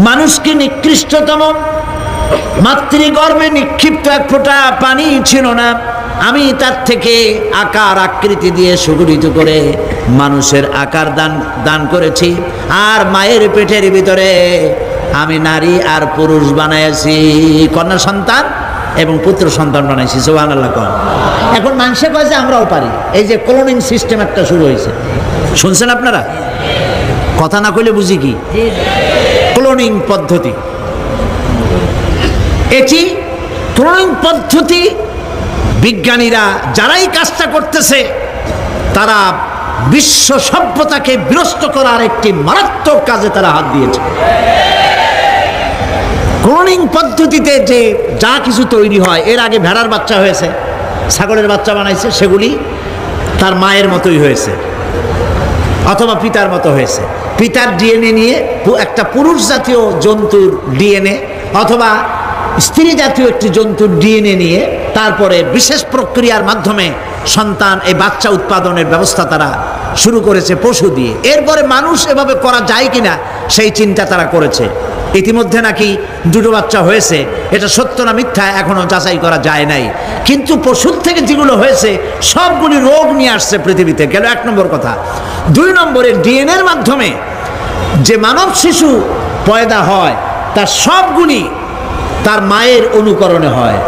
B: মানুষকে নিকৃষ্টতম মাতৃগর্ভে নিক্ষিপ্ত এক ফোঁটা পানি ছিল না, আমি তার থেকে আকার আকৃতি দিয়ে সুগঠিত করে মানুষের আকার দান করেছি। আর মায়ের পেটের ভিতরে আমি নারী আর পুরুষ বানাইছি, কন্যা সন্তান এবং পুত্র সন্তান বানাইছি। সুবহানাল্লাহ। এখন মানুষে কয় যে আমরাও পারি। এই যে ক্লোনিং সিস্টেম একটা শুরু হয়েছে, শুনছেন আপনারা? কথা না কইলে বুঝি কি? ক্লোনিং পদ্ধতি। এটি ক্লোনিং পদ্ধতি বিজ্ঞানীরা যারাই কাজটা করতেছে, তারা বিশ্ব সভ্যতাকে বিনষ্ট করার একটি মারাত্মক কাজে তারা হাত দিয়েছে। ক্লোনিং পদ্ধতিতে যে যা কিছু তৈরি হয়, এর আগে ভেড়ার বাচ্চা হয়েছে, ছাগলের বাচ্চা বানাইছে, সেগুলি তার মায়ের মতোই হয়েছে অথবা পিতার মতো হয়েছে। পিতার ডিএনএ নিয়ে একটা পুরুষ জাতীয় জন্তুর ডিএনএ অথবা স্ত্রী জাতীয় একটি জন্তুর ডিএনএ নিয়ে তারপরে বিশেষ প্রক্রিয়ার মাধ্যমে সন্তান, এই বাচ্চা উৎপাদনের ব্যবস্থা তারা শুরু করেছে পশু দিয়ে। এরপরে মানুষ এভাবে করা যায় কিনা সেই চিন্তা তারা করেছে। ইতিমধ্যে নাকি দুটো বাচ্চা হয়েছে, এটা সত্য না মিথ্যা এখনো যাচাই করা যায় নাই। কিন্তু পশুর থেকে যেগুলো হয়েছে সবগুলি রোগ নিয়ে আসছে পৃথিবীতে, গেল এক নম্বর কথা। দুই নম্বরে ডিএনএর মাধ্যমে যে মানব শিশু পয়দা হয় তার সবগুলি তার মায়ের অনুকরণে হয়।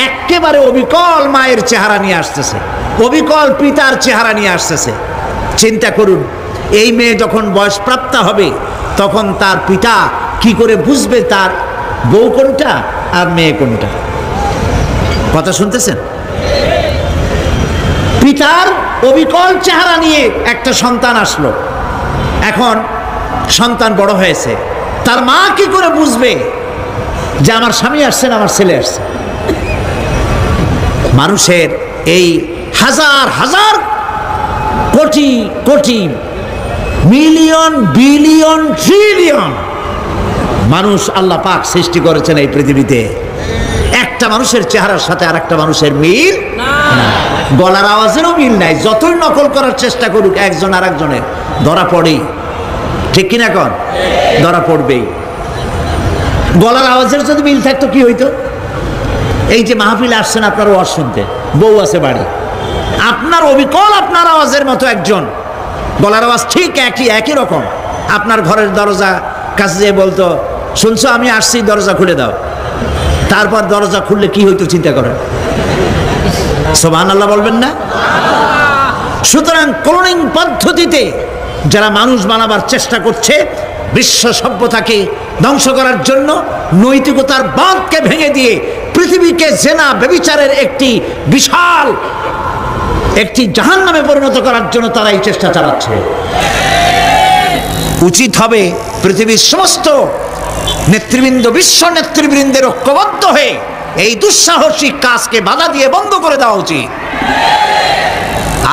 B: একেবারে অবিকল মায়ের চেহারা নিয়ে আসতেছে, অবিকল পিতার চেহারা নিয়ে আসতেছে। চিন্তা করুন, এই মেয়ে যখন বয়সপ্রাপ্ত হবে তখন তার পিতা কি করে বুঝবে তার বউ কোনটা আর মেয়ে কোনটা? কথা শুনতেছেন? পিতার অবিকল চেহারা নিয়ে একটা সন্তান আসলো, এখন সন্তান বড় হয়েছে, তার মা কি করে বুঝবে যে আমার স্বামী আসছেন, আমার ছেলে আসছে? মানুষের এই হাজার হাজার crore crore million billion trillion মানুষ আল্লাহ পাক সৃষ্টি করেছেন এই পৃথিবীতে। একটা মানুষের চেহারার সাথে আর একটা মানুষের মিল না, গলার আওয়াজেরও মিল নাই। যতই নকল করার চেষ্টা করুক একজন আর একজনের, ধরা পড়েই। ঠিক কিনা কন? ধরা পড়বেই। গলার আওয়াজের যদি মিল থাকতো কি হইতো? এই যে মাহফিলে আসছেন আপনার ওয়াজ শুনতে, বউ আছে বাড়ি, আপনার অবিকল আপনার আওয়াজের মতো একজন, গলার আওয়াজ ঠিক একই রকম, আপনার ঘরের দরজা কাছে যেয়ে বলতো, শুনছো আমি আসছি, দরজা খুলে দাও। তারপর দরজা খুললে কি হইতো চিন্তা করেন? সুবহানাল্লাহ বলবেন না? সুতরাং ক্লোনিং পদ্ধতিতে যারা মানুষ বানাবার চেষ্টা করছে, বিশ্ব সভ্যতাকে ধ্বংস করার জন্য, নৈতিকতার বাঁধকে ভেঙে দিয়ে পৃথিবীকে জেনা ব্যভিচারের একটি বিশাল একটি জাহান্নামে পরিণত করার জন্য তারা এই চেষ্টা চালাচ্ছে। উচিত হবে পৃথিবীর সমস্ত নেতৃবৃন্দ, বিশ্ব নেতৃবৃন্দের ঐক্যবদ্ধ হয়ে এই দুঃসাহসিক কাজকে বাধা দিয়ে বন্ধ করে দেওয়া উচিত।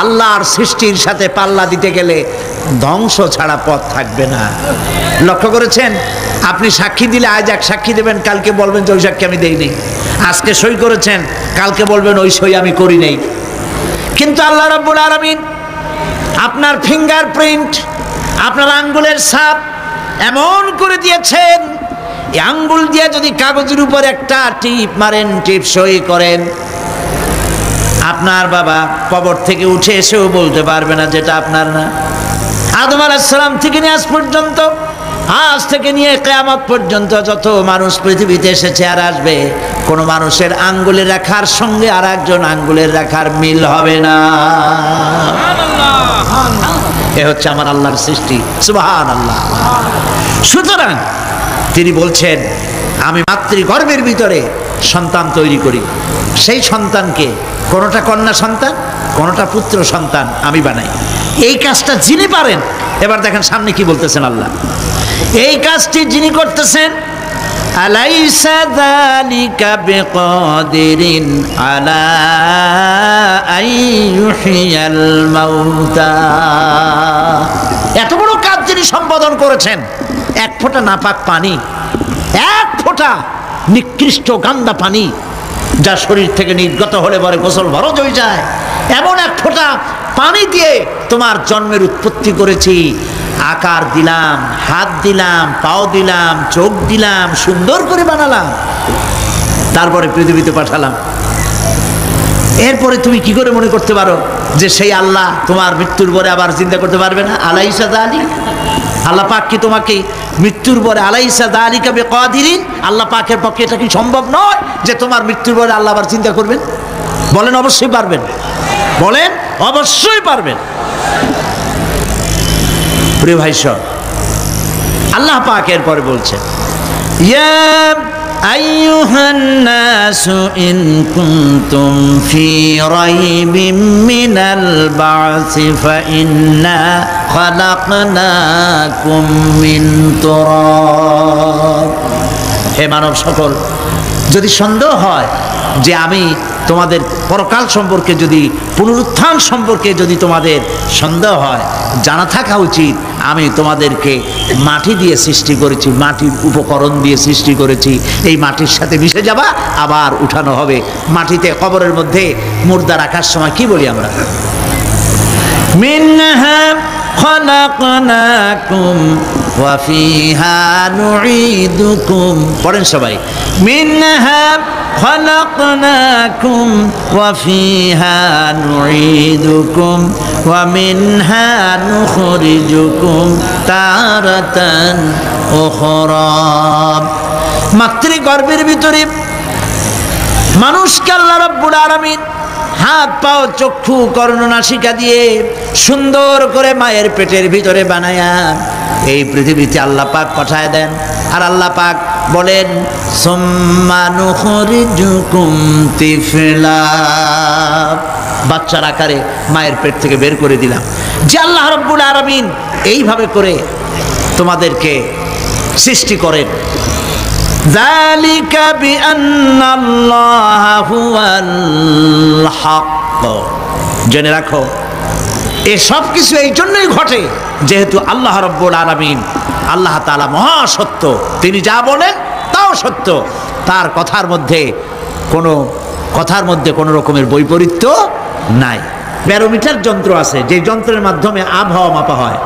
B: আল্লাহর সৃষ্টির সাথে পাল্লা দিতে গেলে ধ্বংস ছাড়া পথ থাকবে না। লক্ষ্য করেছেন, আপনি সাক্ষী দিলে আজ এক সাক্ষী দেবেন, কালকে বলবেন যে ওই সাক্ষী আমি দেইনি। আজকে সই করেছেন, কালকে বলবেন ওই সই আমি করি নাই। কিন্তু আল্লাহ রাব্বুল আলামিন আপনার ফিঙ্গারপ্রিন্ট, আপনার আঙ্গুলের ছাপ এমন করে দিয়েছেন, এই আঙ্গুল দিয়ে যদি কাগজের উপর একটা টিপ মারেন, টিপ সই করেন, আপনার বাবা কবর থেকে উঠে এসেও বলতে পারবে না যেটা আপনার না। আদম আলাইহিস সালাম থেকে নিয়ে আজ পর্যন্ত, আজ থেকে নিয়ে কিয়ামত পর্যন্ত যত মানুষ পৃথিবীতে এসেছে আর আসবে, কোন মানুষের আঙ্গুলের রেখার সঙ্গে আর একজন আঙ্গুলের রেখার মিল হবে না। এ হচ্ছে আমার আল্লাহর সৃষ্টি, সুবহানাল্লাহ। সুতরাং তিনি বলছেন, আমি মাতৃগর্ভের ভিতরে সন্তান তৈরি করি, সেই সন্তানকে কোনোটা কন্যা সন্তান, কোনোটা পুত্র সন্তান আমি বানাই। এই কাজটা যিনি পারেন, এবার দেখেন সামনে কি বলতেছেন আল্লাহ, এই কাজটি যিনি করতেছেন, আলাইসা যালিকা বিকাদিরিন আলা আইয়ুহিয়াল মাউতা। এত বড় কাজ যিনি সম্পাদন করেছেন, এক ফোঁটা নাপাক পানি, এক ফোঁটা নিকৃষ্ট গান্দা পানি যা শরীর থেকে নির্গত হলে পরে গোসল ফরজ হয়ে যায়, এমন এক ফোঁটা পানি দিয়ে তোমার জন্মের উৎপত্তি করেছি, আকার দিলাম, হাত দিলাম, পাও দিলাম, চোখ দিলাম, সুন্দর করে বানালাম, তারপরে পৃথিবীতে পাঠালাম। এরপরে তুমি কি করে মনে করতে পারো যে সেই আল্লাহ তোমার মৃত্যুর পরে আবার জিন্দা করতে পারবে না? আলাইসা যালিক, আল্লাহ পাক কি তোমাকে মৃত্যুর পরে, আলাইসা যালিকা বিকাদিরিন, আল্লাহ পাকের পক্ষে এটা কি সম্ভব নয় যে তোমার মৃত্যুর পরে আল্লাহ আবার চিন্তা করবেন? বলেন অবশ্যই পারবেন, বলেন অবশ্যই পারবেন। প্রিয় ভাই সব, আল্লাহ পাক এরপরে বলছেন, ইয়া আইয়ুহান নাসু ইন কুনতুম ফি রাইবিম মিনাল বা'সি ফাইন্না খালাকনাকুম মিন তুরাব। হে মানব সকল, যদি সন্দেহ হয় যে আমি তোমাদের পরকাল সম্পর্কে, যদি পুনরুত্থান সম্পর্কে যদি তোমাদের সন্দেহ হয়, জানা থাকা উচিত আমি তোমাদেরকে মাটি দিয়ে সৃষ্টি করেছি, মাটির উপকরণ দিয়ে সৃষ্টি করেছি। এই মাটির সাথে মিশে যাবা, আবার উঠানো হবে। মাটিতে কবরের মধ্যে মুর্দা রাখার সময় কি বলি আমরা? মিনহা খালাকনাকুম ওয়া ফিহা নুঈদুকুম। পড়েন সবাই, মিনহা খালাকনাকুম ওয়া ফিহা নুঈদুকুম ওয়া মিনহা নুখরিজুকুম তারাতান উখরা। মাতৃগর্ভের ভিতরে মানুষকে আল্লাহ রাব্বুল আলামিন হাত, পাও, চক্ষু, কর্ণ, নাসিকা দিয়ে সুন্দর করে মায়ের পেটের ভিতরে বানায়া এই পৃথিবীতে আল্লাহ পাক পাঠায় দেন। আর আল্লাহ পাক বলেন, সুম্মা নুখরিজুকুম তিফলা, বাচ্চার আকারে মায়ের পেট থেকে বের করে দিলাম। যে আল্লাহ রাব্বুল আলামিন এইভাবে করে তোমাদেরকে সৃষ্টি করেন। যালিকা বিআন্নাল্লাহা হুয়াল হক। জেনে রাখো, এসব কিছু এই জন্যই ঘটে যেহেতু আল্লাহ রাব্বুল আলামিন, আল্লাহ তাআলা মহাসত্য, তিনি যা বলেন তাও সত্য, তার কথার মধ্যে কোনো রকমের বৈপরীত্য নাই। ব্যারোমিটার যন্ত্র আছে, যে যন্ত্রের মাধ্যমে আবহাওয়া মাপা হয়,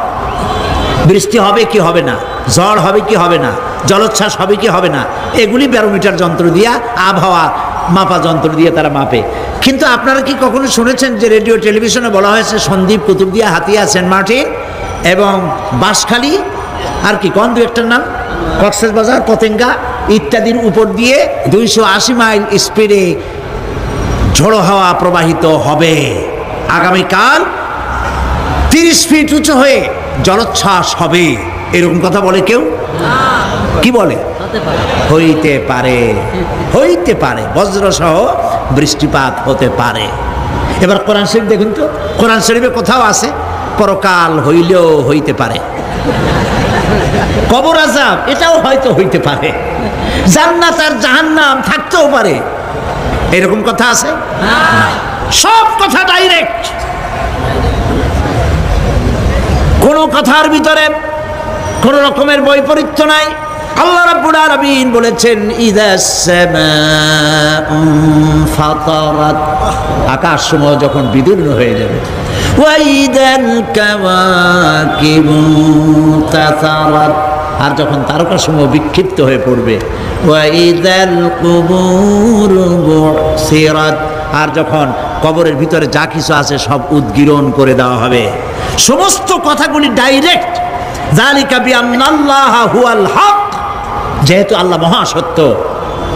B: বৃষ্টি হবে কি হবে না, ঝড় হবে কি হবে না, জলোচ্ছ্বাস হবে কি হবে না, এগুলি ব্যারোমিটার যন্ত্র দিয়া, আবহাওয়া মাপা যন্ত্র দিয়ে তারা মাপে। কিন্তু আপনারা কি কখনো শুনেছেন যে রেডিও টেলিভিশনে বলা হয়েছে সন্দ্বীপ, কুতুবদিয়া, হাতিয়া, সেন্ট মার্টিন এবং বাঁশখালী, আর কি কোন দু একটার নাম, কক্সবাজার, পতেঙ্গা ইত্যাদির উপর দিয়ে 280 মাইল স্পিডে ঝোড়ো হাওয়া প্রবাহিত হবে। আগামীকাল 30 ফিট উঁচু হয়ে জলোচ্ছ্বাস হবে, এরকম কথা বলে কেউ? কি বলে? হইতে পারে, হইতে পারে, বজ্রসহ বৃষ্টিপাত হতে পারে। এবার কোরআন শরীফ দেখুন তো, কোরআন শরীফে কোথাও আছে পরকাল হইলেও হইতে পারে, কবর আযাব এটাও হয়তো হইতে পারে, জান্নাত আর জাহান্নাম থাকতেও পারে, এরকম কথা আছে? সব কথা ডাইরেক্ট, কোনো কথার ভিতরে কোনো রকমের বৈপরীত্য নাই। আল্লাহ রাব্বুল আলামিন বলেছেন ইযাস সামাউ ফাতারাত, আকাশ সমূহ যখন বিদীর্ণ হয়ে যাবে, ওয়া ইযাল কাওয়াকিবু তাসারাত, আর যখন তারকা সমূহ বিক্ষিপ্ত হয়ে পড়বে, ওয়া ইযাল কুবুর বুসিরাত, আর যখন কবরের ভিতরে যা কিছু আছে সব উদ্গীরণ করে দেওয়া হবে। সমস্ত কথাগুলি ডাইরেক্ট, যালিকা বিআন্নাল্লাহা হুয়াল হক, যেহেতু আল্লাহ মহাসত্য।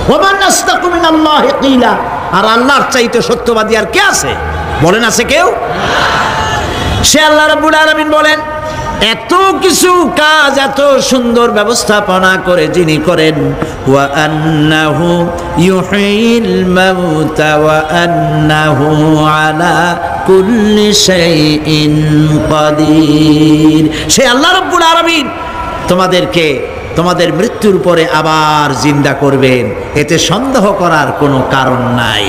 B: ওয়া মান আসদাকু মিনাল্লাহি কিলা, আর আল্লাহর চাইতে সত্যবাদী আর কে আছে? বলেন আছে কেউ? সে আল্লাহ রাব্বুল আলামিন বলেন, এত কিছু কাজ এত সুন্দর ব্যবস্থাপনা করে যিনি করেন, ওয়া আন্নাহু ইউহিল মাউতা ওয়া আন্নাহু আলা কুল্লি শাইইন কাদির। সে আল্লাহ রাব্বুল আলামিন তোমাদেরকে তোমাদের মৃত্যুর পরে আবার জিন্দা করবেন, এতে সন্দেহ করার কোনো কারণ নাই।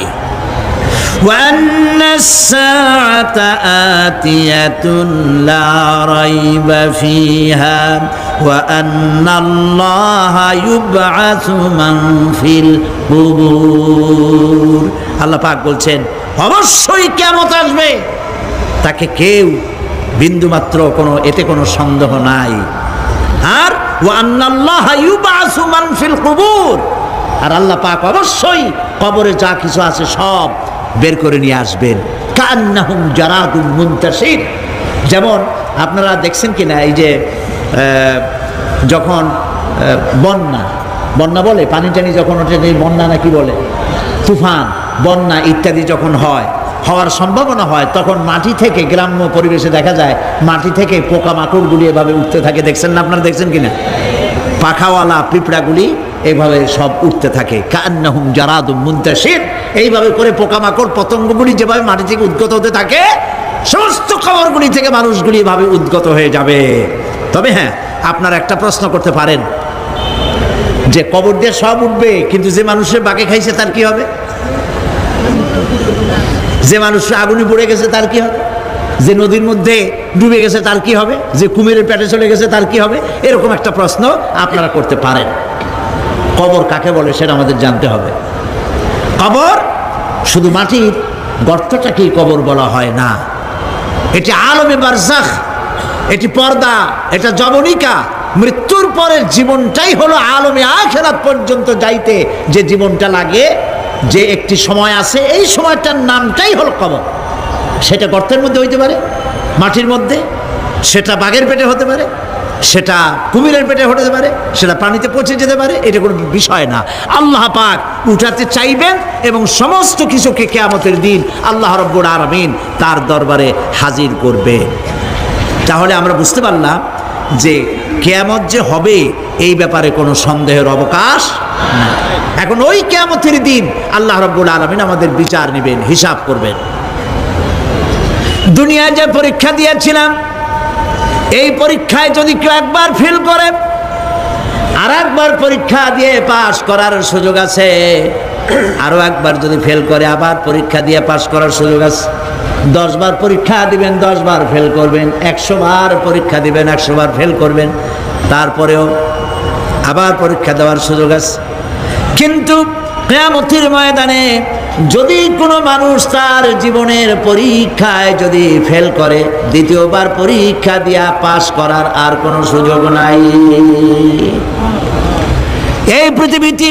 B: وأن الساعة آتية لا ريب فيها وأن الله يبعث من في القبور। আল্লাহ পাক বলছেন অবশ্যই কিয়ামত আসবে, তাকে কেউ বিন্দুমাত্র এতে কোনো সন্দেহ নাই। আর وأن الله يبعث من في القبور, আর আল্লাহ পাক অবশ্যই কবরে যা কিছু আছে সব বের করে নিয়ে আসবেন। কান্নাহুম জারাদুম মুনতাশির, যেমন আপনারা দেখছেন কিনা এই যে যখন বন্যা বলে, পানি টানি যখন ওঠে, বন্যা নাকি বলে, তুফান, বন্যা ইত্যাদি যখন হওয়ার সম্ভাবনা হয়, তখন মাটি থেকে গ্রাম্য পরিবেশে দেখা যায় মাটি থেকে পোকামাকড়গুলি এভাবে উঠতে থাকে। দেখছেন না? আপনারা দেখছেন কিনা? পাখাওয়ালা পিঁপড়াগুলি এইভাবে সব উঠতে থাকে। কান্নাহুম জারাদুম মুনতাশির, এইভাবে করে পোকামাকড় পতঙ্গগুলি যেভাবে মাটি থেকে উদ্গত হতে থাকে, সমস্ত খবরগুলি থেকে মানুষগুলি এভাবে উদ্গত হয়ে যাবে। তবে হ্যাঁ, আপনারা একটা প্রশ্ন করতে পারেন যে কবর দিয়ে সব উঠবে, কিন্তু যে মানুষের বাঁকে খাইছে তার কি হবে? যে মানুষ আগুনে পড়ে গেছে তার কি হবে? যে নদীর মধ্যে ডুবে গেছে তার কি হবে? যে কুমিরের পেটে চলে গেছে তার কি হবে? এরকম একটা প্রশ্ন আপনারা করতে পারেন। কবর কাকে বলে সেটা আমাদের জানতে হবে। কবর শুধু মাটির গর্তটাকেই কবর বলা হয় না, এটি আলমে বারজাখ, এটি পর্দা, এটা জবনিকা। মৃত্যুর পরের জীবনটাই হলো আলমে আখিরাত পর্যন্ত যাইতে যে জীবনটা লাগে, যে একটি সময় আছে, এই সময়টার নামটাই হলো কবর। সেটা গর্তের মধ্যে হইতে পারে, মাটির মধ্যে, সেটা বাঘের পেটে হতে পারে, সেটা কুমিরের পেটে হতে পারে, সেটা পানিতে পচে যেতে পারে, এটা কোনো বিষয় না। আল্লাহ পাক উঠাতে চাইবেন এবং সমস্ত কিছুকে কিয়ামতের দিন আল্লাহ রাব্বুল আলামিন তার দরবারে হাজির করবে। তাহলে আমরা বুঝতে পারলাম যে কিয়ামত যে হবে এই ব্যাপারে কোনো সন্দেহের অবকাশ নাই। এখন ওই কিয়ামতের দিন আল্লাহ রাব্বুল আলামিন আমাদের বিচার নেবেন, হিসাব করবেন। দুনিয়ায় যে পরীক্ষা দিয়েছিলাম, এই পরীক্ষায় যদি কেউ একবার ফেল করে, আর একবার পরীক্ষা দিয়ে পাশ করার সুযোগ আছে। আরো একবার যদি ফেল করে, আবার পরীক্ষা দিয়ে পাশ করার সুযোগ আছে। 10 বার পরীক্ষা দিবেন, 10 বার ফেল করবেন। 100 বার পরীক্ষা দিবেন, 100 বার ফেল করবেন, তারপরেও আবার পরীক্ষা দেওয়ার সুযোগ আছে। কিন্তু কিয়ামতের ময়দানে যদি কোনো মানুষ তার জীবনের পরীক্ষায় যদি ফেল করে, দ্বিতীয়বার পরীক্ষা দিয়া পাশ করার আর কোনো সুযোগ নাই। এই পৃথিবীতে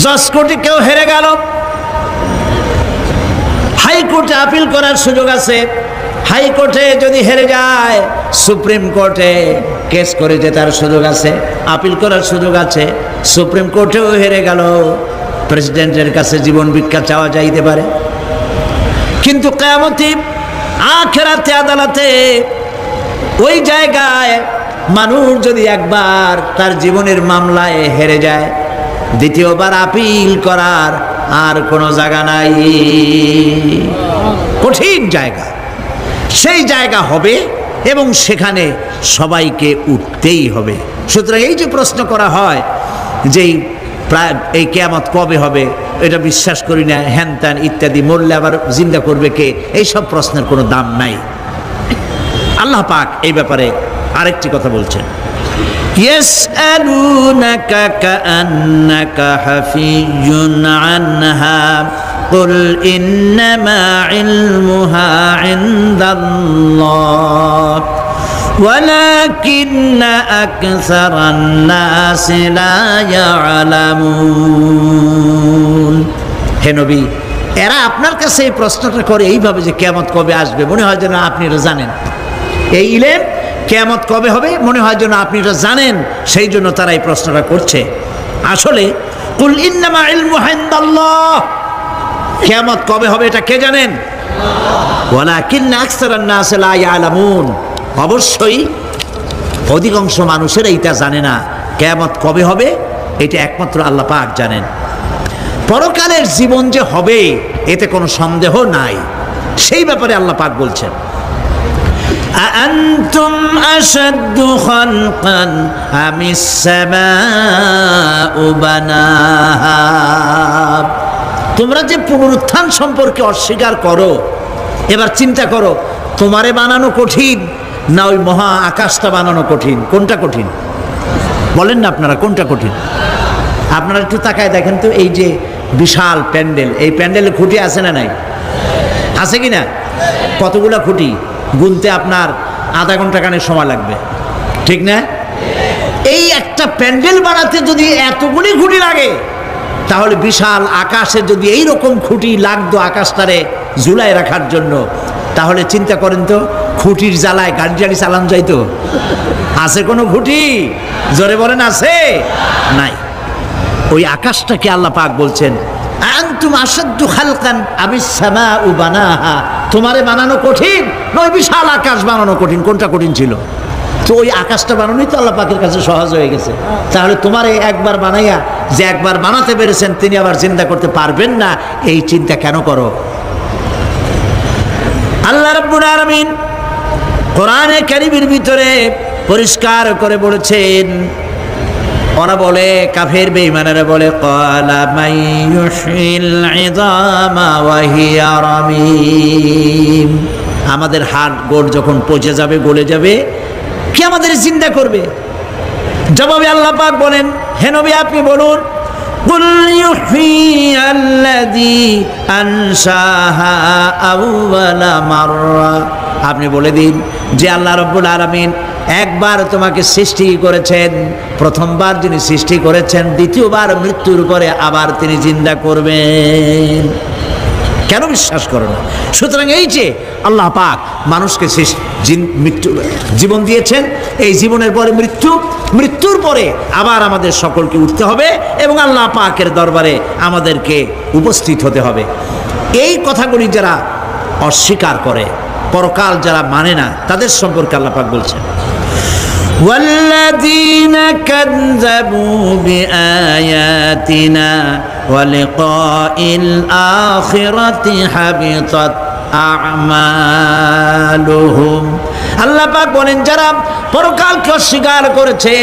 B: জজ কোর্টে কেউ হেরে গেল, হাইকোর্টে আপিল করার সুযোগ আছে। হাইকোর্টে যদি হেরে যায়, সুপ্রিম কোর্টে কেস করে জেতার সুযোগ আছে, আপিল করার সুযোগ আছে। সুপ্রিম কোর্টেও হেরে গেল, প্রেসিডেন্টের কাছে জীবন ভিক্ষা চাওয়া যাইতে পারে। কিন্তু কিয়ামতে আখিরাতে আদালতে ওই জায়গায় মানুষ যদি একবার তার জীবনের মামলায় হেরে যায়, দ্বিতীয়বার আপিল করার আর কোনো জায়গা নাই। কঠিন জায়গা, সেই জায়গা হবে এবং সেখানে সবাইকে উঠতেই হবে। সুতরাং এই যে প্রশ্ন করা হয় যে এই কিয়ামত কবে হবে, এটা বিশ্বাস করি না, হ্যান ত্যান ইত্যাদি, মরলে আবার জিন্দা করবে কে, এইসব প্রশ্নের কোনো দাম নাই। আল্লাহ পাক এই ব্যাপারে আরেকটি কথা বলছেন, ইয়াসআলুনাকা কাআন্নাকা হাফিয়্যুন আনহা কুল ইন্নামা ইলমুহা ইনদাল্লাহ ওয়ালাকিন্না আকসারান নাসি লা ইয়ালামুন। হে নবী, এরা আপনার কাছে এই প্রশ্নটা করে এইভাবে যে কিয়ামত কবে আসবে, মনে হয় যেন আপনি এটা জানেন। এই ইলম কিয়ামত কবে হবে মনে হয় যেন আপনি এটা জানেন, সেই জন্য তারা এই প্রশ্নটা করছে। আসলে কুল ইন্নামা ইলমুহা ইনদাল্লাহ, কিয়ামত কবে হবে এটা কে জানেন? ওয়ালাকিন্না আকসারান নাসি লা ইয়ালামুন, অবশ্যই অধিকাংশ মানুষেরা এটা জানে না কিয়ামত কবে হবে, এটা একমাত্র আল্লাহ পাক জানেন। পরকালের জীবন যে হবে এতে কোনো সন্দেহ নাই, সেই ব্যাপারে আল্লাহ পাক বলছেন আআনতুম আশাদ্দু খালকান আমিস সামাউ বানাহা। তোমরা যে পুনরুত্থান সম্পর্কে অস্বীকার করো, এবার চিন্তা করো তোমারে বানানো কঠিন না ওই মহা আকাশটা বানানো কঠিন? কোনটা কঠিন বলেন না আপনারা, কোনটা কঠিন? আপনারা একটু তাকায় দেখেন তো, এই যে বিশাল প্যান্ডেল, এই প্যান্ডেলে খুঁটি আছে না নাই? আছে কি না? কতগুলা খুঁটি গুনতে আপনার আধা ঘন্টা খানেক সময় লাগবে, ঠিক না? এই একটা প্যান্ডেল বানাতে যদি এতগুলি খুঁটি লাগে, তাহলে বিশাল আকাশে যদি এই রকম খুঁটি লাগতো আকাশটারে ঝুলায় রাখার জন্য, তাহলে চিন্তা করেন তো খুঁটির জ্বালায় গাড়ি টাড়ি চালানো যাইতো? আছে কোনো খুঁটি? জোরে বলেন আছে? নাই। ওই আকাশটাকে আল্লাহ পাক বলছেন আনতুম আশাদ্দু খালকান আমিস সামাউ বানাহা, তোমারে বানানো কঠিন নয় বিশাল আকাশ বানানো কঠিন? কোনটা কঠিন ছিল? তো ওই আকাশটা বানানোই তো আল্লাহ পাকের কাছে সহজ হয়ে গেছে। তাহলে তোমারে একবার বানাইয়া যে একবার বানাতে পেরেছেন তিনি আবার জিন্দা করতে পারবেন না, এই চিন্তা কেন করো? আল্লাহ রাব্বুল আলামিন কোরআনে কারীমের ভিতরে পরিষ্কার করে বলেছেন, ওরা বলে কাফের বেঈমানেরা বলে ক্বালা মাইয়ুশিল ইযামা ওয়া হিয়া রামীম, আমাদের হাড় গোড় যখন পচে যাবে গলে যাবে কে আমাদের জিন্দা করবে? জবাবে আল্লাহ পাক বলেন, হে নবী আপনি বলুন কুল ইউহইয়াল্লাযী আনশাহা আউওয়ালা মাররা, আপনি বলে দিন যে আল্লাহ রাব্বুল আলামিন একবার তোমাকে সৃষ্টি করেছেন, প্রথমবার যিনি সৃষ্টি করেছেন দ্বিতীয়বার মৃত্যুর পরে আবার তিনি জিন্দা করবেন। কেন বিশ্বাস করো না? সুতরাং এই যে আল্লাহ পাক মানুষকে জীবন দিয়েছেন, এই জীবনের পরে মৃত্যু, মৃত্যুর পরে আবার আমাদের সকলকে উঠতে হবে এবং আল্লাহ পাকের দরবারে আমাদেরকে উপস্থিত হতে হবে। এই কথাগুলি যারা অস্বীকার করে, পরকাল যারা মানে না, তাদের সম্পর্কে আল্লাহ পাক বলছেন والذين كذبوا بآياتنا ولقاء الآخرة حبطت أعمالهم। আল্লাহ পাক বলেন যারা পরকালকে অস্বীকার করেছে,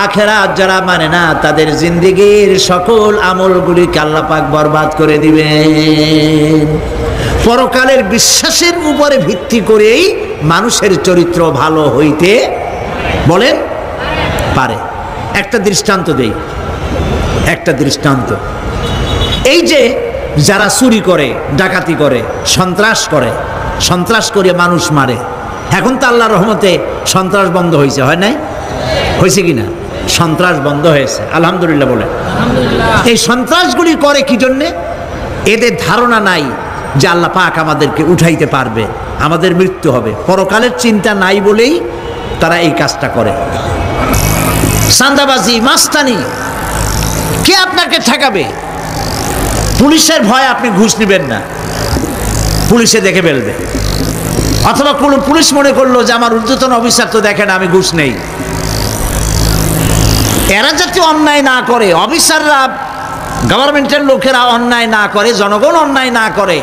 B: আখিরাত যারা মানে না, তাদের জিন্দেগীর সকল আমলগুলিকে আল্লাহ পাক বরবাদ করে দিবেন। পরকালের বিশ্বাসের উপরে ভিত্তি করেই মানুষের চরিত্র ভালো হইতে বলেন পারে। একটা দৃষ্টান্ত দেই, একটা দৃষ্টান্ত। এই যে যারা চুরি করে, ডাকাতি করে, সন্ত্রাস করে মানুষ মারে, এখন তো আল্লাহর রহমতে সন্ত্রাস বন্ধ হয়েছে, হয় নাই? হয়েছে কিনা? সন্ত্রাস বন্ধ হয়েছে, আলহামদুলিল্লাহ বলে। এই সন্ত্রাসগুলি করে কি জন্যে? এদের ধারণা নাই যে আল্লাহ পাক আমাদেরকে উঠাইতে পারবে, আমাদের মৃত্যু হবে, পরকালের চিন্তা নাই বলেই তারা এই কাজটা করে। চাঁদাবাজি, মাস্তানি, কে আপনাকে ঠেকাবে? পুলিশের ভয় আপনি ঘুষ নেবেন না, পুলিশে দেখে ফেলবে। অথবা কোনো পুলিশ মনে করলো যে আমার ঊর্ধ্বতন অফিসার তো দেখে না, আমি ঘুষ নেই। এরা যাতে অন্যায় না করে, অফিসাররা, গভর্নমেন্টের লোকেরা অন্যায় না করে, জনগণ অন্যায় না করে,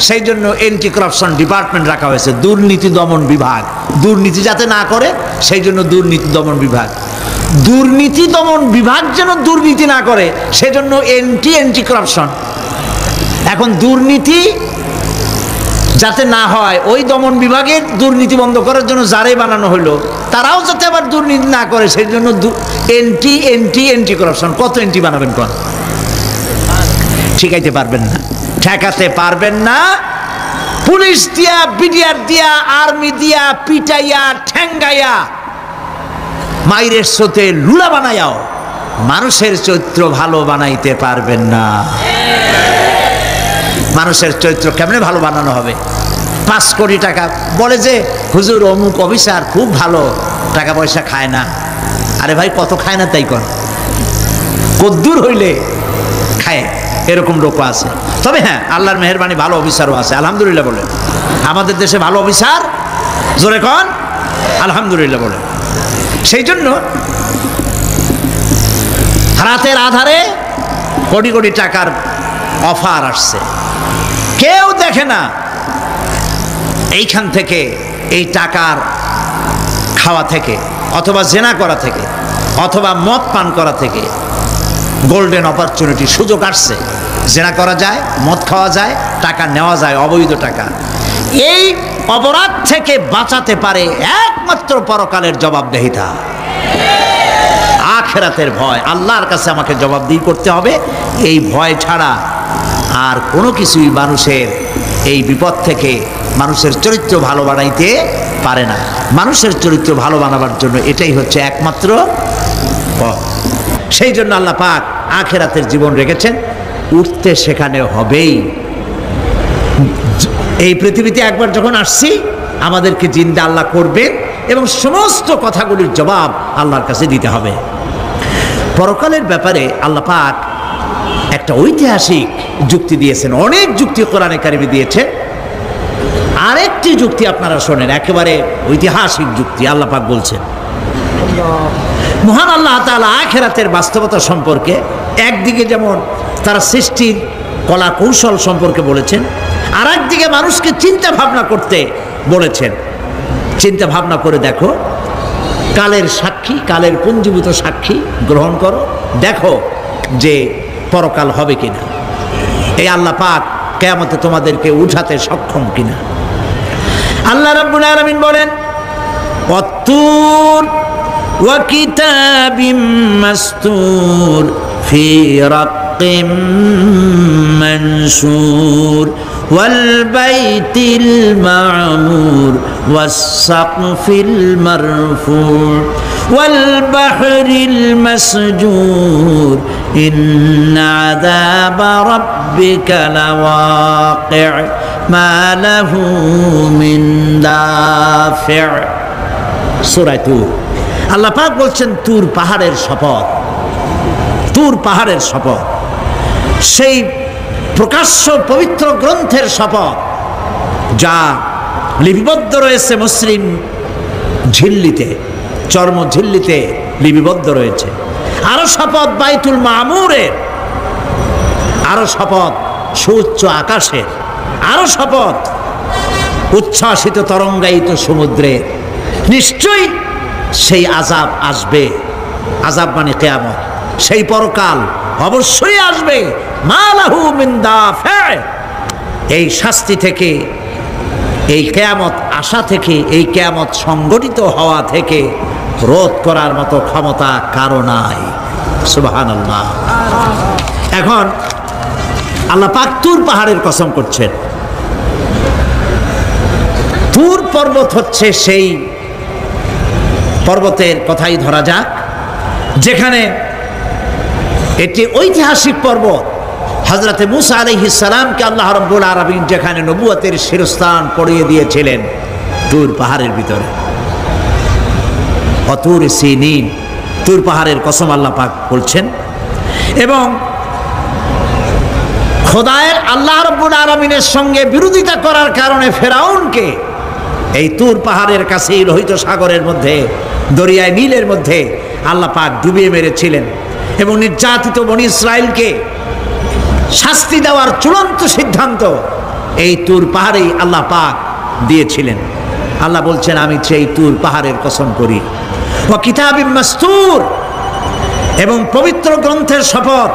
B: সেই জন্য অ্যান্টি করাপশন ডিপার্টমেন্ট রাখা হয়েছে, দুর্নীতি দমন বিভাগ। দুর্নীতি যাতে না করে সেই জন্য দুর্নীতি দমন বিভাগ। দুর্নীতি দমন বিভাগ যেন দুর্নীতি না করে সেজন্য অ্যান্টি করাপশন। এখন দুর্নীতি যাতে না হয় ওই দমন বিভাগের দুর্নীতি বন্ধ করার জন্য যারাই বানানো হলো তারাও যাতে আবার দুর্নীতি না করে সেই জন্য এন্টি করাপশন। কত এন্টি বানাবেন কোন? ঠেকাইতে পারবেন না, ঠেকাতে পারবেন না। পুলিশ দিয়া, বিডিআর দিয়া, আর্মি দিয়া পিটাইয়া ঠ্যাঙ্গাইয়া মাইরের স্রোতে লুলা বানাইয়াও মানুষের চরিত্র ভালো বানাইতে পারবেন না। মানুষের চরিত্র কেমনে ভালো বানানো হবে? 5 কোটি টাকা বলে যে হুজুর অমুক অফিসার খুব ভালো, টাকা পয়সা খায় না। আরে ভাই কত খায় না তাই কর, কদ্দুর হইলে খায়, এরকম লোকও আছে। তবে হ্যাঁ, আল্লাহর মেহেরবানি ভালো অফিসারও আছে, আলহামদুলিল্লাহ বলে। আমাদের দেশে ভালো অফিসার, জোরে কন আলহামদুলিল্লাহ বলে। সেই জন্য রাতের আধারে কোটি কোটি টাকার অফার আসছে, কেউ দেখে না। এইখান থেকে, এই টাকার খাওয়া থেকে, অথবা জেনা করা থেকে, অথবা মদ পান করা থেকে গোল্ডেন অপরচুনিটি, সুযোগ আসছে। জেনা করা যায়, মদ খাওয়া যায়, টাকা নেওয়া যায়, অবৈধ টাকা। এই অপরাধ থেকে বাঁচাতে পারে একমাত্র পরকালের জবাবদিহিতা, আখিরাতের ভয়। আল্লাহর কাছে আমাকে জবাবদিহি করতে হবে, এই ভয় ছাড়া আর কোনো কিছুই মানুষের এই বিপদ থেকে মানুষের চরিত্র ভালো বানাইতে পারে না। মানুষের চরিত্র ভালো বানাবার জন্য এটাই হচ্ছে একমাত্র পথ। সেই জন্য আল্লাহ পাক আখিরাতের জীবন রেখেছেন, উঠতে সেখানে হবেই। এই পৃথিবীতে একবার যখন আসছি আমাদেরকে জিন্দা আল্লাহ করবেন এবং সমস্ত কথাগুলির জবাব আল্লাহর কাছে দিতে হবে। পরকালের ব্যাপারে আল্লাহ পাক একটা ঐতিহাসিক যুক্তি দিয়েছেন, অনেক যুক্তি কোরআনে কারিমে দিয়েছেন। আরেকটি যুক্তি আপনারা শোনেন, একেবারে ঐতিহাসিক যুক্তি। আল্লাহ পাক বলছেন, মহান আল্লাহ তাআলা আখিরাতের বাস্তবতা সম্পর্কে একদিকে যেমন তারা সৃষ্টির কলা কৌশল সম্পর্কে বলেছেন, আর একদিকে মানুষকে চিন্তা ভাবনা করতে বলেছেন। চিন্তা ভাবনা করে দেখো, কালের সাক্ষী, কালের পুঞ্জীভূত সাক্ষী গ্রহণ করো, দেখো যে পরকাল হবে কিনা, এই আল্লাহ পাক কিয়ামতে তোমাদেরকে উঠাতে সক্ষম কিনা। আল্লাহ রাব্বুল আলামিন বলেন, ওয়াত্তুর ওয়া কিতাবিম মাসতুর ফি রাক্কিম মানশুর ওয়াল বাইতিল মা'মুর ওয়াস সাকফিল মারফু' ওয়াল বাহরিল মাসজুর ইন্না আযাবা রাব্বিকা লাওয়াকি' মা লাহু মিন দাফি'। সূরা তুর। আল্লাহ পাক বলছেন, তুর পাহাড়ের শপথ, তুর পাহাড়ের শপথ, সেই প্রকাশ্য পবিত্র গ্রন্থের শপথ যা লিপিবদ্ধ রয়েছে মুসলিম ঝিল্লিতে, চর্ম ঝিল্লিতে লিপিবদ্ধ রয়েছে। আরো শপথ বাইতুল মামুরের, আরো শপথ সুউচ্চ আকাশের, আরো শপথ উচ্ছ্বাসিত তরঙ্গায়িত সমুদ্রের। নিশ্চয়ই সেই আযাব আসবে, আযাব মানে কিয়ামত, সেই পরকাল অবশ্যই আসবে। মা লাহু মিন দাফি', এই শাস্তি থেকে, এই কিয়ামত আসা থেকে, এই কিয়ামত সংগঠিত হওয়া থেকে রোধ করার মতো ক্ষমতা কারো নাই। সুবহানাল্লাহ। এখন আল্লাহ পাক তুর পাহাড়ের কসম করছেন। তুর পর্বত হচ্ছে সেই পর্বতের কথাই ধরা যাক, যেখানে এটি ঐতিহাসিক পর্বত। হযরতে মূসা আলাইহিস সালামকে আল্লাহ রাব্বুল আলামিন যেখানে নবুয়তের শিরস্থান পড়িয়ে দিয়েছিলেন, তুর পাহাড়ের ভিতরে। অতুর সিনিন, তুর পাহাড়ের কসম আল্লাহ পাক বলছেন। এবং খোদায়ের আল্লাহ রাব্বুল আলামিনের সঙ্গে বিরোধিতা করার কারণে ফেরাউনকে এই তুর পাহাড়ের কাছেই লোহিত সাগরের মধ্যে, দরিয়ায় নীলের মধ্যে আল্লাহ পাক ডুবিয়ে মেরেছিলেন। এবং নির্যাতিত বনি ইসরাইলকে শাস্তি দেওয়ার চূড়ান্ত সিদ্ধান্ত এই তুর পাহাড়েই আল্লাহ পাক দিয়েছিলেন। আল্লাহ বলছেন, আমি সেই তুর পাহাড়ের কসম করি। ওয়া কিতাবিম মাসতুর, এবং পবিত্র গ্রন্থের শপথ,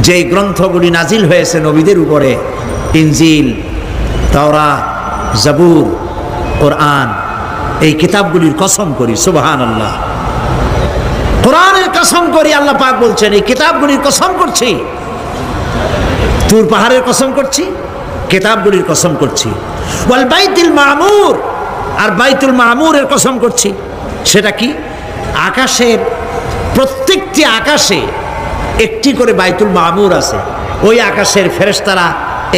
B: যেই গ্রন্থগুলি নাজিল হয়েছে নবীদের উপরে, ইনজিল, তাওরাত, জাবুর, কোরআন, এই কিতাবগুলির কসম করি, সুবহানাল্লাহ। কোরআনের কসম করি, আল্লাহ পাক বলছেন এই কিতাবগুলির কসম করছি। তুর পাহাড়ের কসম করছি, কিতাবগুলির কসম করছি। ওয়াল বাইতুল মামুর, আর বাইতুল মামুরের কসম করছি। সেটা কি? আকাশের প্রত্যেকটি আকাশে একটি করে বাইতুল মামুর আছে। ওই আকাশের ফেরেশতারা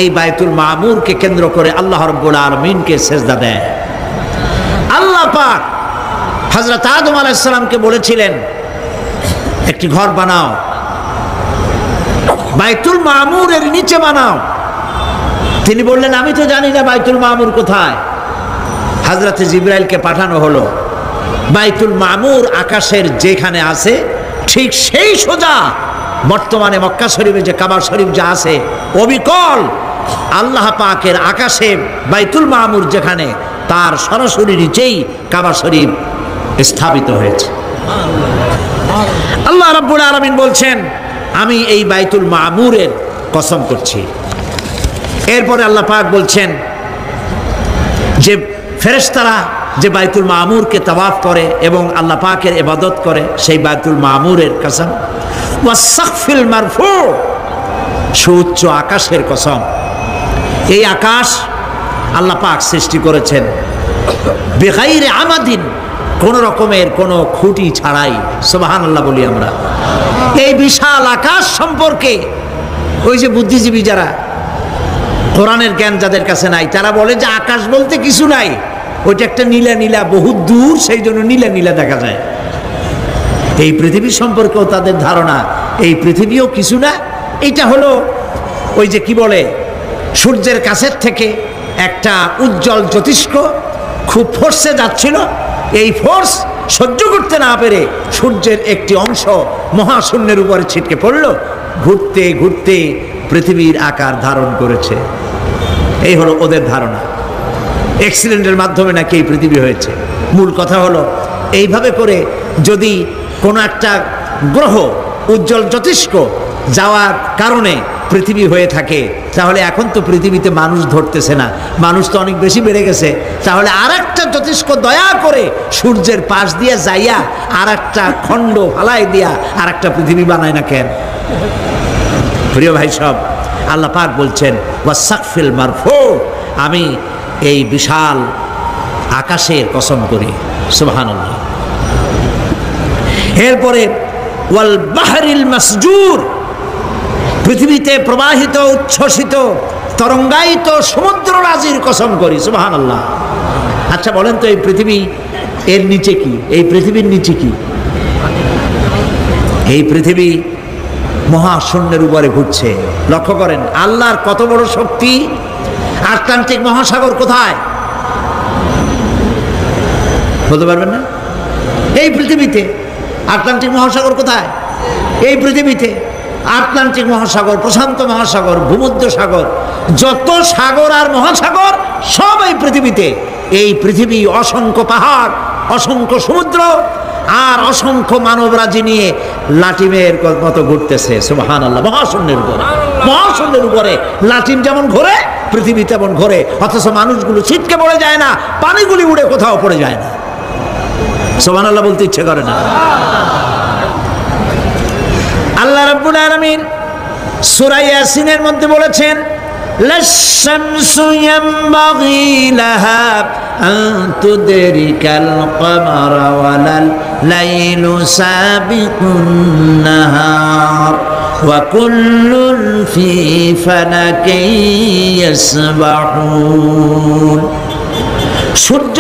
B: এই বাইতুল মামুরকে কেন্দ্র করে আল্লাহ রাব্বুল আলামিনকে সেজদা দেয়। আল্লাহ পাক হযরত আদম আলাইহিস সালামকে বলেছিলেন একটি ঘর বানাও, বাইতুল মামুরের নিচে বানাও। তিনি বললেন আমি তো জানি না বাইতুল মামুর কোথায়। হযরতে জিবরাইলকে পাঠানো হলো। বাইতুল মামুর আকাশের যেখানে আছে ঠিক সেই সোজা বর্তমানে মক্কা শরীফে যে কাবা শরীফ যা আছে অবিকল আল্লাহ পাকের আকাশে বাইতুল মামুর যেখানে, তার সরাসরি নিচেই কাবা শরীফ স্থাপিত হয়েছে। আল্লাহ রাব্বুল আলামিন বলছেন আমি এই বাইতুল মামুরের কসম করছি। এরপরে আল্লাহ পাক বলছেন যে ফেরেশতারা যে বাইতুল মামুরকে তাওয়াফ করে এবং আল্লাহ পাকের ইবাদত করে, সেই বাইতুল মামুরের কসম। ওয়াস-সাকফিল মারফু, সুউচ্চ আকাশের কসম। এই আকাশ আল্লাহ পাক সৃষ্টি করেছেন বিগাইরে আমাদিন, কোন রকমের কোন খুঁটি ছাড়াই। সুবহানাল্লাহ বলি আমরা। এই বিশাল আকাশ সম্পর্কে ওই যে বুদ্ধিজীবী যারা, কোরআনের জ্ঞান যাদের কাছে নাই, তারা বলে যে আকাশ বলতে কিছু নাই, ওইটা একটা নীলা নীলা বহুত দূর, সেই জন্য নীলা নীলা দেখা যায়। এই পৃথিবী সম্পর্কেও তাদের ধারণা এই পৃথিবীও কিছু না, এটা হলো ওই যে কি বলে সূর্যের কাছের থেকে একটা উজ্জ্বল জ্যোতিষ্ক খুব ফোর্সে যাচ্ছিল, এই ফোর্স সহ্য করতে না পেরে সূর্যের একটি অংশ মহাশূন্যের উপরে ছিটকে পড়ল, ঘুরতে ঘুরতে পৃথিবীর আকার ধারণ করেছে। এই হলো ওদের ধারণা। অ্যাক্সিডেন্টের মাধ্যমে নাকি এই পৃথিবী হয়েছে। মূল কথা হলো এইভাবে করে যদি কোনো একটা গ্রহ উজ্জ্বল জ্যোতিষ্ক যাওয়ার কারণে পৃথিবী হয়ে থাকে, তাহলে এখন তো পৃথিবীতে মানুষ ধরতেছে না, মানুষ তো অনেক বেশি বেড়ে গেছে, তাহলে আর একটা জ্যোতিষ্ক দয়া করে সূর্যের পাশ দিয়ে যাইয়া আর একটা খণ্ড ফালাই দিয়া আর একটা পৃথিবী বানায় না কেন? প্রিয় ভাই সব, আল্লাহ পাক বলছেন ওয়াস-সাকফিল মারফু, আমি এই বিশাল আকাশের কসম করি। সুবহানাল্লাহ। এরপরে ওয়াল বাহরিল মাসজুর, পৃথিবীতে প্রবাহিত উচ্ছ্বসিত তরঙ্গায়িত সমুদ্র রাজির কসম করি। সুবহানাল্লাহ। আচ্ছা বলেন তো এই পৃথিবী এর নিচে কি? এই পৃথিবীর নিচে কি? এই পৃথিবী মহাশূন্যের উপরে ঘুরছে। লক্ষ্য করেন আল্লাহর কত বড় শক্তি। আটলান্টিক মহাসাগর কোথায় বলতে পারবেন না? এই পৃথিবীতে। আটলান্টিক মহাসাগর কোথায়? এই পৃথিবীতে। আটলান্টিক মহাসাগর, প্রশান্ত মহাসাগর, ভূমধ্য সাগর, যত সাগর আর মহাসাগর সব এই পৃথিবীতে। এই পৃথিবী অসংখ্য পাহাড়, অসংখ্য সমুদ্র আর অসংখ্য মানবরাজি নিয়ে লাটিমের মতো ঘুরতেছে। সুবহানাল্লাহ। মহাশূন্যের উপরে, মহাশূন্যের উপরে লাটিম যেমন ঘোরে পৃথিবী তেমন ঘোরে, অথচ মানুষগুলো ছিটকে পড়ে যায় না, পানিগুলি উড়ে কোথাও পড়ে যায় না। সুবহানাল্লাহ বলতে ইচ্ছে করে না। আল্লাহ রাব্বুল আলামিন সূরা ইয়াসিনের মধ্যে বলেছেন লাশ-শামসু ইয়ানবাগি লাহা আন তুদরিকাল কমারা ওয়ালাল লাইলু সাবিকুন নাহার ওয়া কুল্লুন ফি ফালাকিন ইয়াসবাহুন। সূর্য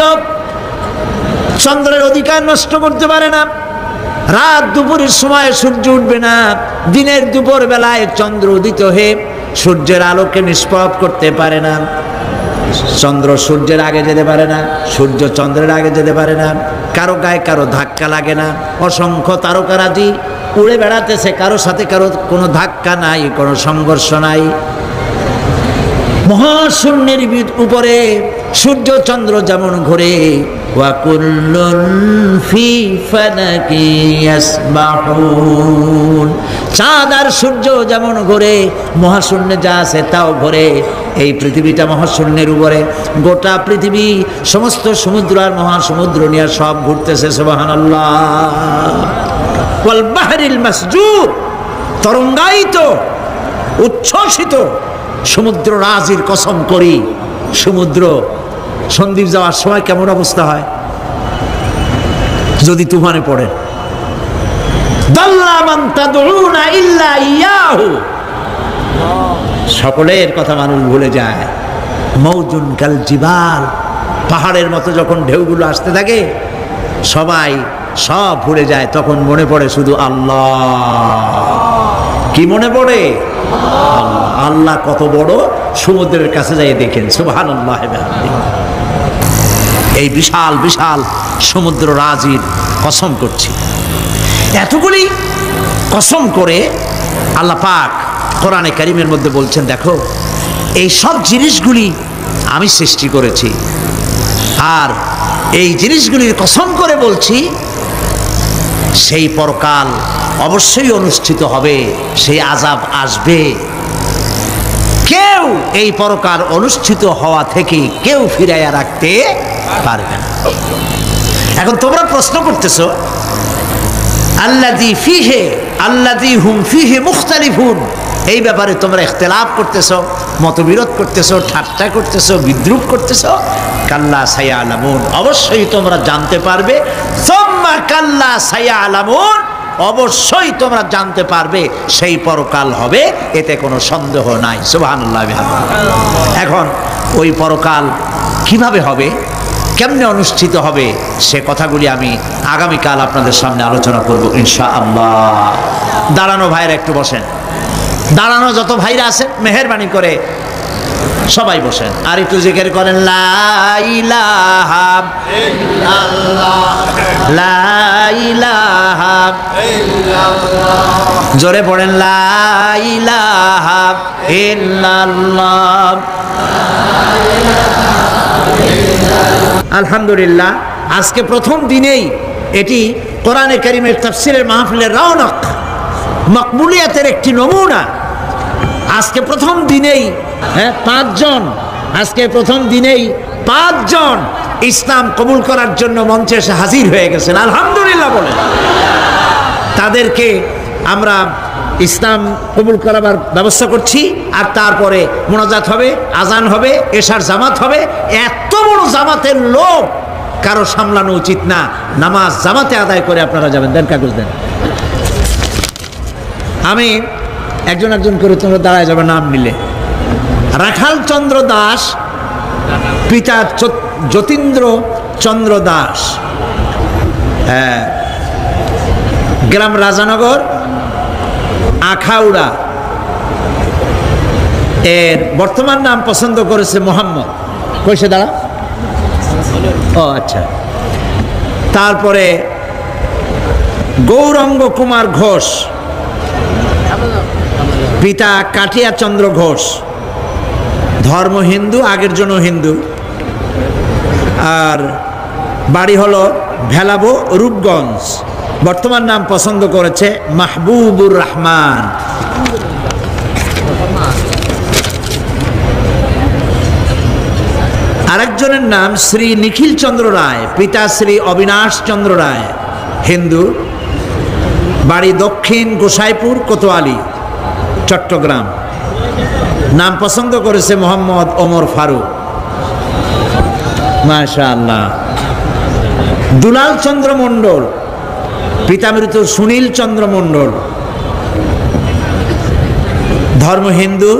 B: চন্দ্রের অধিকার নষ্ট করতে পারে না। রাত দুপুরের সময় সূর্য উঠবে না, দিনের দুপুর বেলায় চন্দ্র উদিত হয়ে সূর্যের আলোকে নিষ্প্রভ করতে পারে না। চন্দ্র সূর্যের আগে যেতে পারে না, সূর্য চন্দ্রের আগে যেতে পারে না। কারো গায়ে কারো ধাক্কা লাগে না। অসংখ্য তারকারাজি উড়ে বেড়াতেছে, কারো সাথে কারো কোনো ধাক্কা নাই, কোনো সংঘর্ষ নাই। মহাশূন্যের উপরে সূর্য চন্দ্র যেমন ঘোরে ওয়া কুল্লুন ফি ফালাকি ইয়াসবাহুন। চাঁদ আর সূর্য যেমন ঘোরে, মহাশূন্যে যা আছে তাও ঘোরে, এই পৃথিবীটা মহাশূন্যের উপরে, গোটা পৃথিবী সমস্ত সমুদ্র আর মহাসমুদ্র নিয়ে সব ঘুরতেছে। সুবহানাল্লাহ। ওয়াল বাহরিল মাসজুর, তরঙ্গায়িত উচ্ছ্বসিত সমুদ্র রাজির কসম করি, সমুদ্র সন্দ্বীপ যাওয়ার সময় কেমন অবস্থা হয় যদি তুফানে পড়ে। দাল্লা মান তাদউনা ইল্লা ইয়াহু, সকলের কথা মানুষ ভুলে যায়। মৌজুন কাল জিবাল, পাহাড়ের মতো যখন ঢেউগুলো আসতে থাকে সবাই সব ভুলে যায়, তখন মনে পড়ে শুধু আল্লাহ। কি মনে পড়ে? আল্লাহ। আল্লাহ কত বড়, সমুদ্রের কাছে যাই দেখেন। সুবহানাল্লাহ। এই বিশাল বিশাল সমুদ্র রাজির কসম করছি। এতগুলি কসম করে আল্লাহ পাক কোরআনে কারীমের মধ্যে বলছেন, দেখো এই সব জিনিসগুলি আমি সৃষ্টি করেছি, আর এই জিনিসগুলির কসম করে বলছি সেই পরকাল অবশ্যই অনুষ্ঠিত হবে, সেই আযাব আসবে। কেউ এই পরকাল অনুষ্ঠিত হওয়া থেকে কেউ ফিরাইয়া রাখতে পারবে না। এখন তোমরা প্রশ্ন করতেছো, আল্লাযী ফীহি আল্লাযী হুম ফীহি মুখতালিফুন, এই ব্যাপারে তোমরা ইখতিলাফ করতেছো, মতবিরোধ করতেছো, ঠাট্টা করতেছো, বিদ্রূপ করতেছো। কাল্লা সায়ালামুন, অবশ্যই তোমরা জানতে পারবে। সুম্মা কাল্লা সায়ালামুন, অবশ্যই তোমরা জানতে পারবে সেই পরকাল হবে, এতে কোনো সন্দেহ নাই। সুবহানাল্লাহ। এখন ওই পরকাল কিভাবে হবে, কেমনে অনুষ্ঠিত হবে, সে কথাগুলি আমি আগামীকাল আপনাদের সামনে আলোচনা করব ইনশাআল্লাহ। দাঁড়ানো ভাইরা একটু বসেন, দাঁড়ানো যত ভাইরা আছেন মেহেরবানি করে সবাই বসেন, আর একটু জিকির করেন লা ইলাহা ইল্লাল্লাহ, লা ইলাহা ইল্লাল্লাহ, জোরে পড়েন লা ইলাহা ইল্লাল্লাহ। আলহামদুলিল্লাহ, আজকে প্রথম দিনেই এটি কোরআনে কারীমের তাফসীরের মাহফিলের রওনক, মকবুলিয়াতের একটি নমুনা। আজকে প্রথম দিনেই পাঁচজন, আজকে প্রথম দিনেই পাঁচজন ইসলাম কবুল করার জন্য মঞ্চে এসে হাজির হয়ে গেছেন। আলহামদুলিল্লাহ বলেন। তাদেরকে আমরা ইসলাম কবুল করাবার ব্যবস্থা করছি, আর তারপরে মোনাজাত হবে, আজান হবে, এশার জামাত হবে। এত বড় জামাতের লোক কারো সামলানো উচিত না। নামাজ জামাতে আদায় করে আপনারা যাবেন। দেন কাগজ দেন। আমি একজন একজন করে তোমরা দাঁড়ায় যাবে নাম নিলে। রাখাল চন্দ্র দাস, পিতা যতীন্দ্র চন্দ্র দাস, গ্রাম রাজানগর, আখাউড়া। এর বর্তমান নাম পছন্দ করেছে মোহাম্মদ। কইসে দাঁড়া। ও আচ্ছা। তারপরে গৌরাঙ্গ কুমার ঘোষ, পিতা কাঠিয়া চন্দ্র ঘোষ, ধর্ম হিন্দু, আগের জন্য হিন্দু, আর বাড়ি হলো ভেলাবো, রূপগঞ্জ। বর্তমান নাম পছন্দ করেছে মাহবুবুর রহমান। আরেকজনের নাম শ্রী নিখিল চন্দ্র রায়, পিতা শ্রী অবিনাশ চন্দ্র রায়, হিন্দু, বাড়ি দক্ষিণ গোসাইপুর, কোতোয়ালি, চট্টগ্রাম। নাম পছন্দ করেছে মোহাম্মদ ওমর ফারুক। মাশাআল্লাহ। দুলাল চন্দ্র মণ্ডল, পিতা মৃত সুনীল চন্দ্র মণ্ডল, ধর্ম হিন্দু,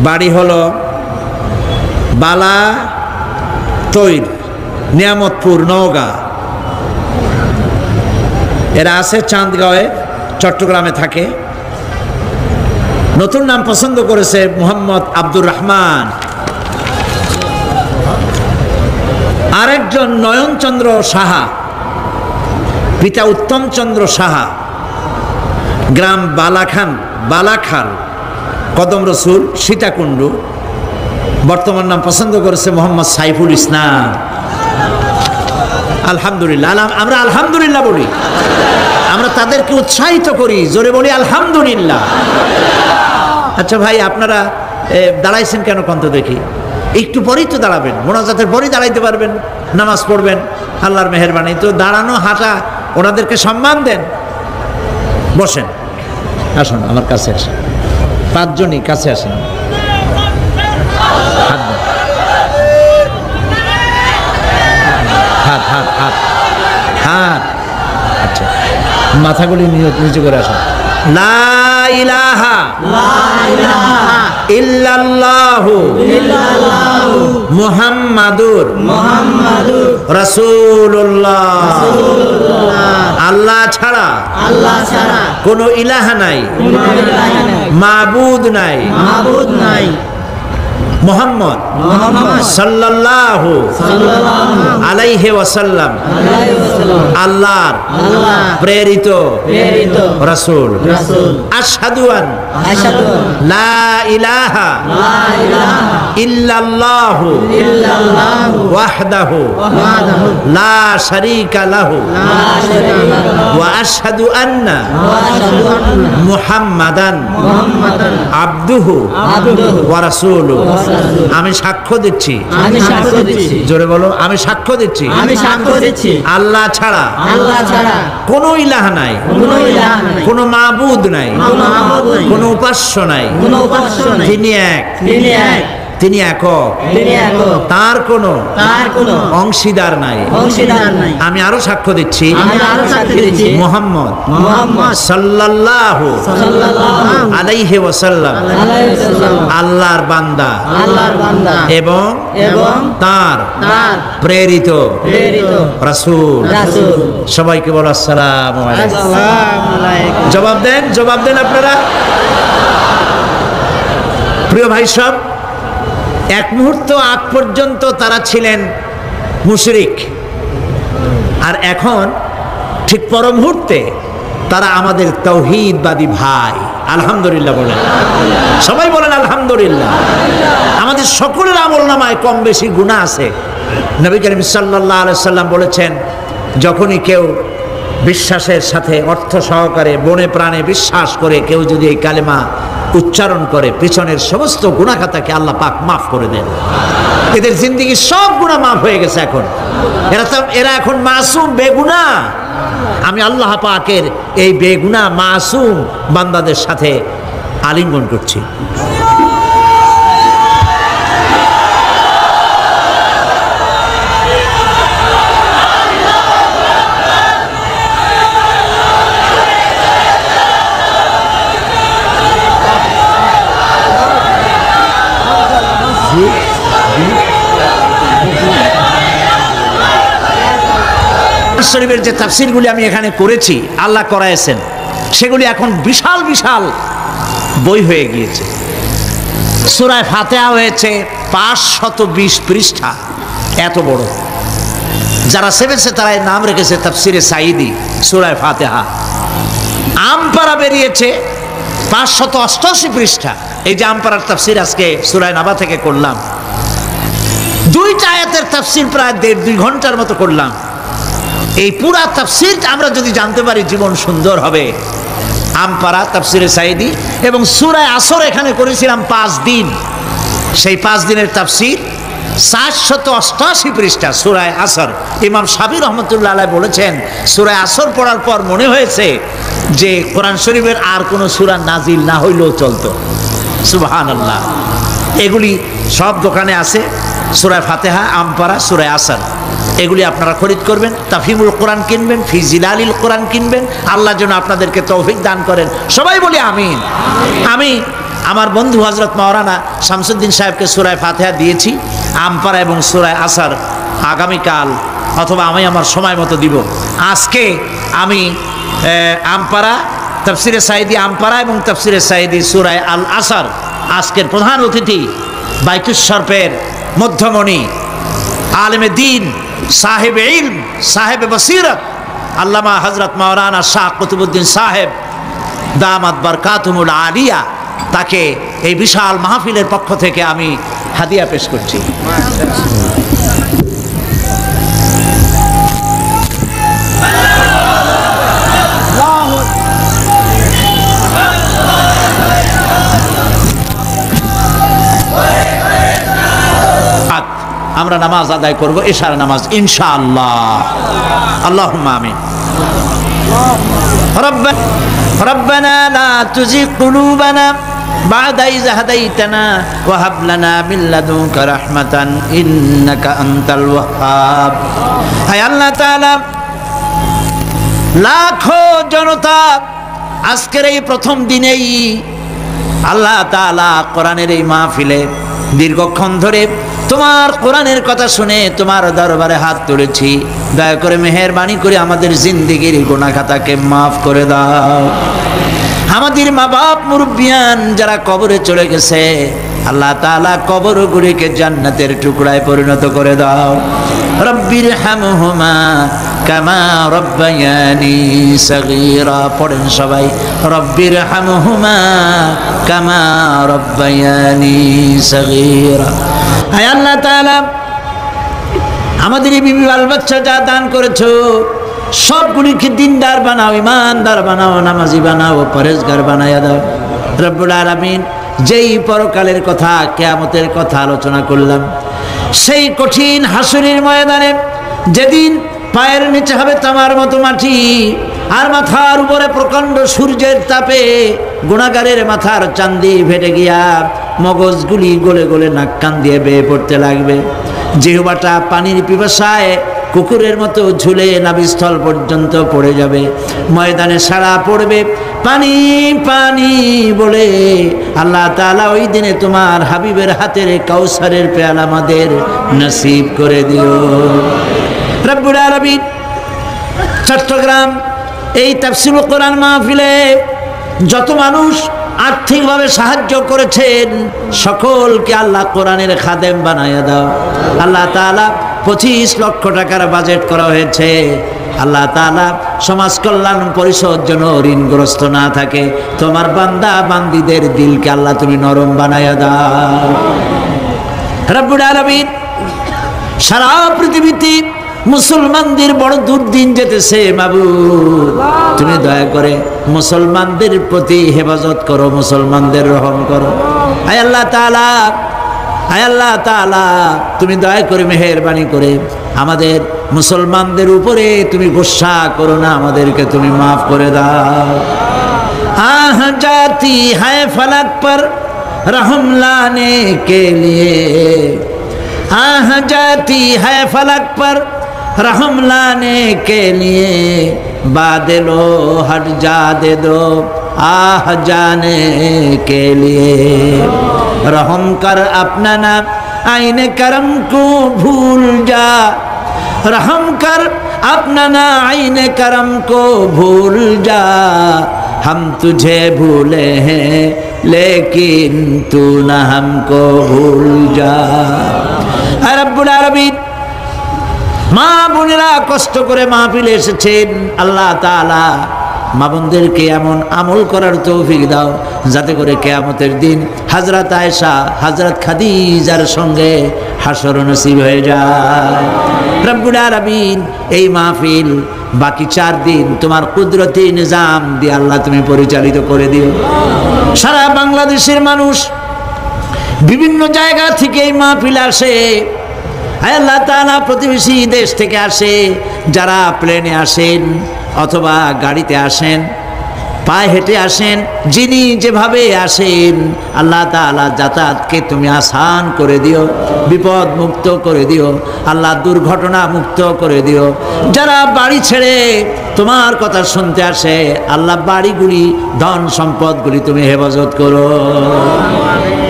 B: বাড়ি হলো বালা তৈর, নিয়ামতপুর, নওগাঁ। এরা আছে চাঁদগাঁওয়ে, চট্টগ্রামে থাকে। নতুন নাম পছন্দ করেছে মোহাম্মদ আব্দুর রহমান। আরেকজন নয়নচন্দ্র সাহা, পিতা উত্তম চন্দ্র সাহা, গ্রাম বালাখাল, কদম রসুল, সীতাকুণ্ড। বর্তমান নাম পছন্দ করেছে মোহাম্মদ সাইফুল ইসলাম। আলহামদুলিল্লাহ। আমরা আলহামদুলিল্লাহ বলি, আমরা তাদেরকে উৎসাহিত করি, জোরে বলি আলহামদুলিল্লাহ। আচ্ছা ভাই, আপনারা দাঁড়াইছেন কেন কন্ত দেখি? একটু পরেই তো দাঁড়াবেন, মোনাজাতের পরেই দাঁড়াইতে পারবেন, নামাজ পড়বেন, আল্লাহর মেহেরবানি। তো দাঁড়ানো হাঁটা, ওনাদেরকে সম্মান দেন। বসেন, আসুন আমার কাছে আসেন, 5 জনই কাছে আসেন। হাত হাত হাত হাত, আচ্ছা, মাথাগুলি নিচু করে আসুন। লা ইলাহা ইল্লাল্লাহু মুহাম্মাদুর রাসূলুল্লাহ। আল্লাহ ছাড়া কোনো ইলাহা নাই, মাবুদ নাই, মুহাম্মদ সাল্লাল্লাহু আলাইহি ওয়াসাল্লাম আল্লাহর প্রেরিত রাসূল। আশহাদু আন লা ইলাহা ইল্লাল্লাহু ওয়াহদাহু লা শারীকা লাহু ওয়া আশহাদু আন্না মুহাম্মাদান আবদুহু ওয়া রাসূলুহু। আমি সাক্ষ্য দিচ্ছি, জোরে বলো, আমি সাক্ষ্য দিচ্ছি আল্লাহ ছাড়া কোনো ইলাহা নাই, কোনো মাবুদ নাই, কোনো উপাস্য নাই। তিনি এক, তিনি একক, তার কোনো অংশীদার নাই। আমি আরো সাক্ষ্য দিচ্ছি মুহাম্মদ সাল্লাল্লাহু আলাইহি ওয়াসাল্লাম আল্লাহর বান্দা এবং তার প্রেরিত রাসূল। সবাইকে বলো আসসালামু আলাইকুম। জবাব দেন আপনারা। প্রিয় ভাই সব, এক মুহূর্ত আগ পর্যন্ত তারা ছিলেন মুশরিক, আর এখন ঠিক পর মুহূর্তে তারা আমাদের তাওহীদবাদী ভাই। আলহামদুলিল্লাহ বলেন, সবাই বলেন আলহামদুলিল্লাহ। আমাদের সকলের আমলনামায় কম বেশি গুনাহ আছে। নবী করিম সাল্লাল্লাহু আলাইহি সাল্লাম বলেছেন, যখনই কেউ বিশ্বাসের সাথে অর্থ সহকারে বনে প্রাণে বিশ্বাস করে কেউ যদি এই কালেমা উচ্চারণ করে, পিছনের সমস্ত গুনাহ খাতাকে আল্লাহ পাক মাফ করে দেন। এদের জিন্দেগির সব গুনাহ মাফ হয়ে গেছে। এখন এরা এখন মাসুম, বেগুনাহ। আমি আল্লাহ পাকের এই বেগুনাহ মাসুম বান্দাদের সাথে আলিঙ্গন করছি। শরীফের যে তাফসীরগুলি আমি এখানে করেছি, আল্লাহ করাইছেন, সেগুলি এখন বিশাল বিশাল বই হয়ে গিয়েছে। সূরা ফাতিহা হয়েছে 520 পৃষ্ঠা, এত বড়। যারা সেভেছে তারা এর নাম রেখেছে তাফসিরে সাঈদী সূরা ফাতিহা। আমপারা বেরিয়েছে 588 পৃষ্ঠা। এই যে আমপারার তাফসির আজকে সূরা নাবা থেকে করলাম, 2টা আয়াতের তাফসির প্রায় 1.5-2 ঘন্টার মতো করলাম। এই পুরা তাফসির আমরা যদি জানতে পারি, জীবন সুন্দর হবে। আমপারা তাফসিরে সাঈদী এবং সূরা আসর এখানে করেছিলাম 5 দিন। সেই 5 দিনের তাফসির 488 পৃষ্ঠা সূরা আসর। ইমাম শাফি রহমতুল্লাহ আলাইহি বলেছেন, সূরা আসর পড়ার পর মনে হয়েছে যে কোরআন শরীফের আর কোনো সূরা নাজিল না হইলেও চলতো। সুবহানাল্লাহ। এগুলি সব দোকানে আছে, সূরা ফাতিহা, আমপারা, সূরা আসর। এগুলি আপনারা খরিদ করবেন। তাফহিমুল কোরআন কিনবেন, ফি জিলালিল কোরআন কিনবেন। আল্লাহ যেন আপনাদেরকে তৌফিক দান করেন। সবাই বলি আমিন। আমি আমার বন্ধু হযরত মাওলানা শামসুদ্দিন সাহেবকে সূরা ফাতিহা দিয়েছি, আমপারা এবং সূরা আসর আগামীকাল অথবা আমি আমার সময় মতো দিব। আজকে আমি আমপারা, তাফসিরে সাঈদী আমপারা এবং তাফসিরে সাঈদী সূরা আল আসর। আজকের প্রধান অতিথি বাইতুশ শরফের মধ্যমণি, আলেমে দ্বীন, সাহেবে ইলম, সাহেবে বসিরত, আল্লামা হযরত মাওলানা শাহ কুতুবউদ্দিন সাহেব দামাত বারকাতুহুল আলিয়া, তাকে এই বিশাল মাহফিলের পক্ষ থেকে আমি হাদিয়া পেশ করছি। আমরা নামাজ আদায় করব, এশার নামাজ ইনশাআল্লাহ। আল্লাহুম্মা আমিন। রব্বানা লা তুজিগ কুলুবানা বা'দা ইয হাদাইতানা ওয়া হাব লানা মিন লাদুনকা রাহমাতান ইন্নাকা আনতাল ওয়াহ্হাব। হায় আল্লাহ তাআলা, লাখো জনতা আজকের এই প্রথম দিনেই আল্লাহ তাআলা কোরআনের এই মাহফিলে দীর্ঘক্ষণ ধরে তোমার কোরআনের কথা শুনে তোমার দরবারে হাত তুলেছি। দয়া করে মেহেরবানি করে আমাদের জিন্দেগির গুনাহ খাতাকে মাফ করে দাও। আমাদের মা বাপ মুরব্বিয়ান যারা কবরে চলে গেছে, আল্লাহ তাআলা কবরগুলিকে জান্নাতের টুকরায় পরিণত করে দাও। রব্বির হামহুমা কামা রব্বায়ানি সগীরা। পড়েন সবাই, রব্বির হামহুমা কামা রব্বায়ানি সগীরা। হায় আল্লাহ তাআলা, আমাদের এই বিবি বাল বাচ্চা যা দান করেছো সবগুলিকে দিনদার বানাও, ইমানদার বানাও, নামাজি বানাও, পরেজগার বানাইয়া দাও। রব্বুল আলামিন, যেই পরকালের কথা, কিয়ামতের কথা আলোচনা করলাম, সেই কঠিন হাসরের ময়দানে যেদিন পায়ের নিচে হবে তামার মতো মাটি, আর মাথার উপরে প্রকাণ্ড সূর্যের তাপে গুনাহগারের মাথার চান্দি ফেটে গিয়া মগজগুলি গলে গলে নাক কান দিয়ে বেয়ে পড়তে লাগবে। জিহ্বাটা পানির পিপাসায় কুকুরের মতো ঝুলে নাভিস্থল পর্যন্ত পড়ে যাবে। ময়দানে সাড়া পড়বে পানি পানি বলে। আল্লাহ তাআলা ওই দিনে তোমার হাবিবের হাতের কাউসারের পেয়ালা আমাদের নসিব করে দিও। রব্বুল আলামিন, চট্টগ্রাম এই তাফসীরুল কোরআন মাহফিলে যত মানুষ আর্থিকভাবে সাহায্য করেছেন সকলকে আল্লাহ কোরআনের খাদেম বানায়া দাও। আল্লাহ তাআলা 25 লক্ষ টাকার বাজেট করা হয়েছে। আল্লাহ তাআলা সমাজ কল্যাণ পরিষদ যেন ঋণগ্রস্ত না থাকে। তোমার বান্দা বান্দিদের দিলকে আল্লাহ তুমি নরম বানায়া দাও। রব্বুল আলামিন, সারা পৃথিবীতে মুসলমানদের বড় দুর্দিন যেতেছে মাবুদ, তুমি দয়া করে মুসলমানদের প্রতি হেফাজত করো, মুসলমানদের রহম করো। আয় আল্লাহ তাআলা, আয় আল্লাহ তাআলা, তুমি দয়া করে মেহেরবানি করে আমাদের মুসলমানদের উপরে তুমি গুসা করো না, আমাদেরকে তুমি মাফ করে দাও। আহ জাতি হ্যায় ফলক পর রহম লানে কে লিয়ে, আহ জাতি হ্যায় ফলক পর रहम लाने के लिए बादलो हट जा दे दो आह जाने के लिए। रहम कर अपना नाम आईने करम को भूल जा, रहम कर अपना ना आईने करम को भूल जा। हम तुझे भूले हैं लेकिन तू न हमको भूल जा। रब्बुल आलमीन, মা বোনেরা কষ্ট করে মাহফিলে এসেছেন, আল্লাহ তাআলা মা বোনদেরকে এমন আমল করার তৌফিক দাও যাতে করে কিয়ামতের দিন হযরত আয়েশা, হযরত খাদিজার সঙ্গে হাসর নসিব হয়ে যায়। রব্বুল আলামিন, এই মাহফিল বাকি 4 দিন তোমার কুদরতি নিজাম দিয়ে আল্লাহ তুমি পরিচালিত করে দিও। সারা বাংলাদেশের মানুষ বিভিন্ন জায়গা থেকে এই মাহফিল আসে। আল্লাহ তাআলা প্রতিবেশী দেশ থেকে আসে, যারা প্লেনে আসেন অথবা গাড়িতে আসেন, পায়ে হেঁটে আসেন, যিনি যেভাবে আসেন আল্লাহ তাআলা যাতায়াতকে তুমি আসান করে দিও, বিপদ মুক্ত করে দিও, আল্লাহ দুর্ঘটনা মুক্ত করে দিও। যারা বাড়ি ছেড়ে তোমার কথা শুনতে আসে আল্লাহ বাড়িগুলি, ধন সম্পদগুলি তুমি হেফাজত করো।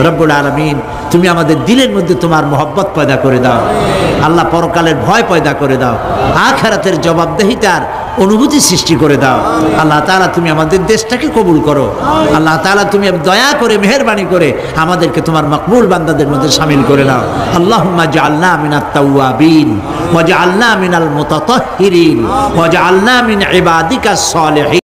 B: রব্বুল আলামিন, তুমি আমাদের দিলের মধ্যে তোমার মহব্বত পয়দা করে দাও। আল্লাহ পরকালের ভয় পয়দা করে দাও, আখিরাতের জবাবদিহিতার অনুভূতি সৃষ্টি করে দাও। আল্লাহ তাআলা তুমি আমাদের দেশটাকে কবুল করো। আল্লাহ তাআলা তুমি দয়া করে মেহেরবানি করে আমাদেরকে তোমার মকবুল বান্দাদের মধ্যে শামিল করে নাও। আল্লাহুম্মা জাআলনা মিনাত তাওয়াবিন ওয়া জাআলনা মিনাল মুতাতাহহিরিন ওয়া জাআলনা মিন ইবাদিকাস সালিহিন।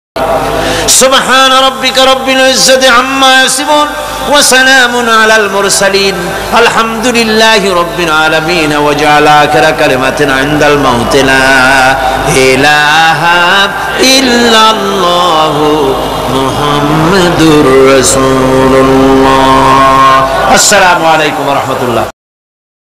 B: সুবহান রাব্বিকা রাব্বিল ইজ্জাতি আম্মা ইয়াসিফুন ওয়া সালামুন আলাল মুরসালিন আলহামদুলিল্লাহি রাব্বিল আলামিন ওয়া জাআলা আখিরা কালিমাতিন ইনদাল মাউত লা ইলাহা ইল্লাল্লাহু মুহাম্মাদুর রাসূলুল্লাহ। আসসালামু আলাইকুম ওয়া রাহমাতুল্লাহ।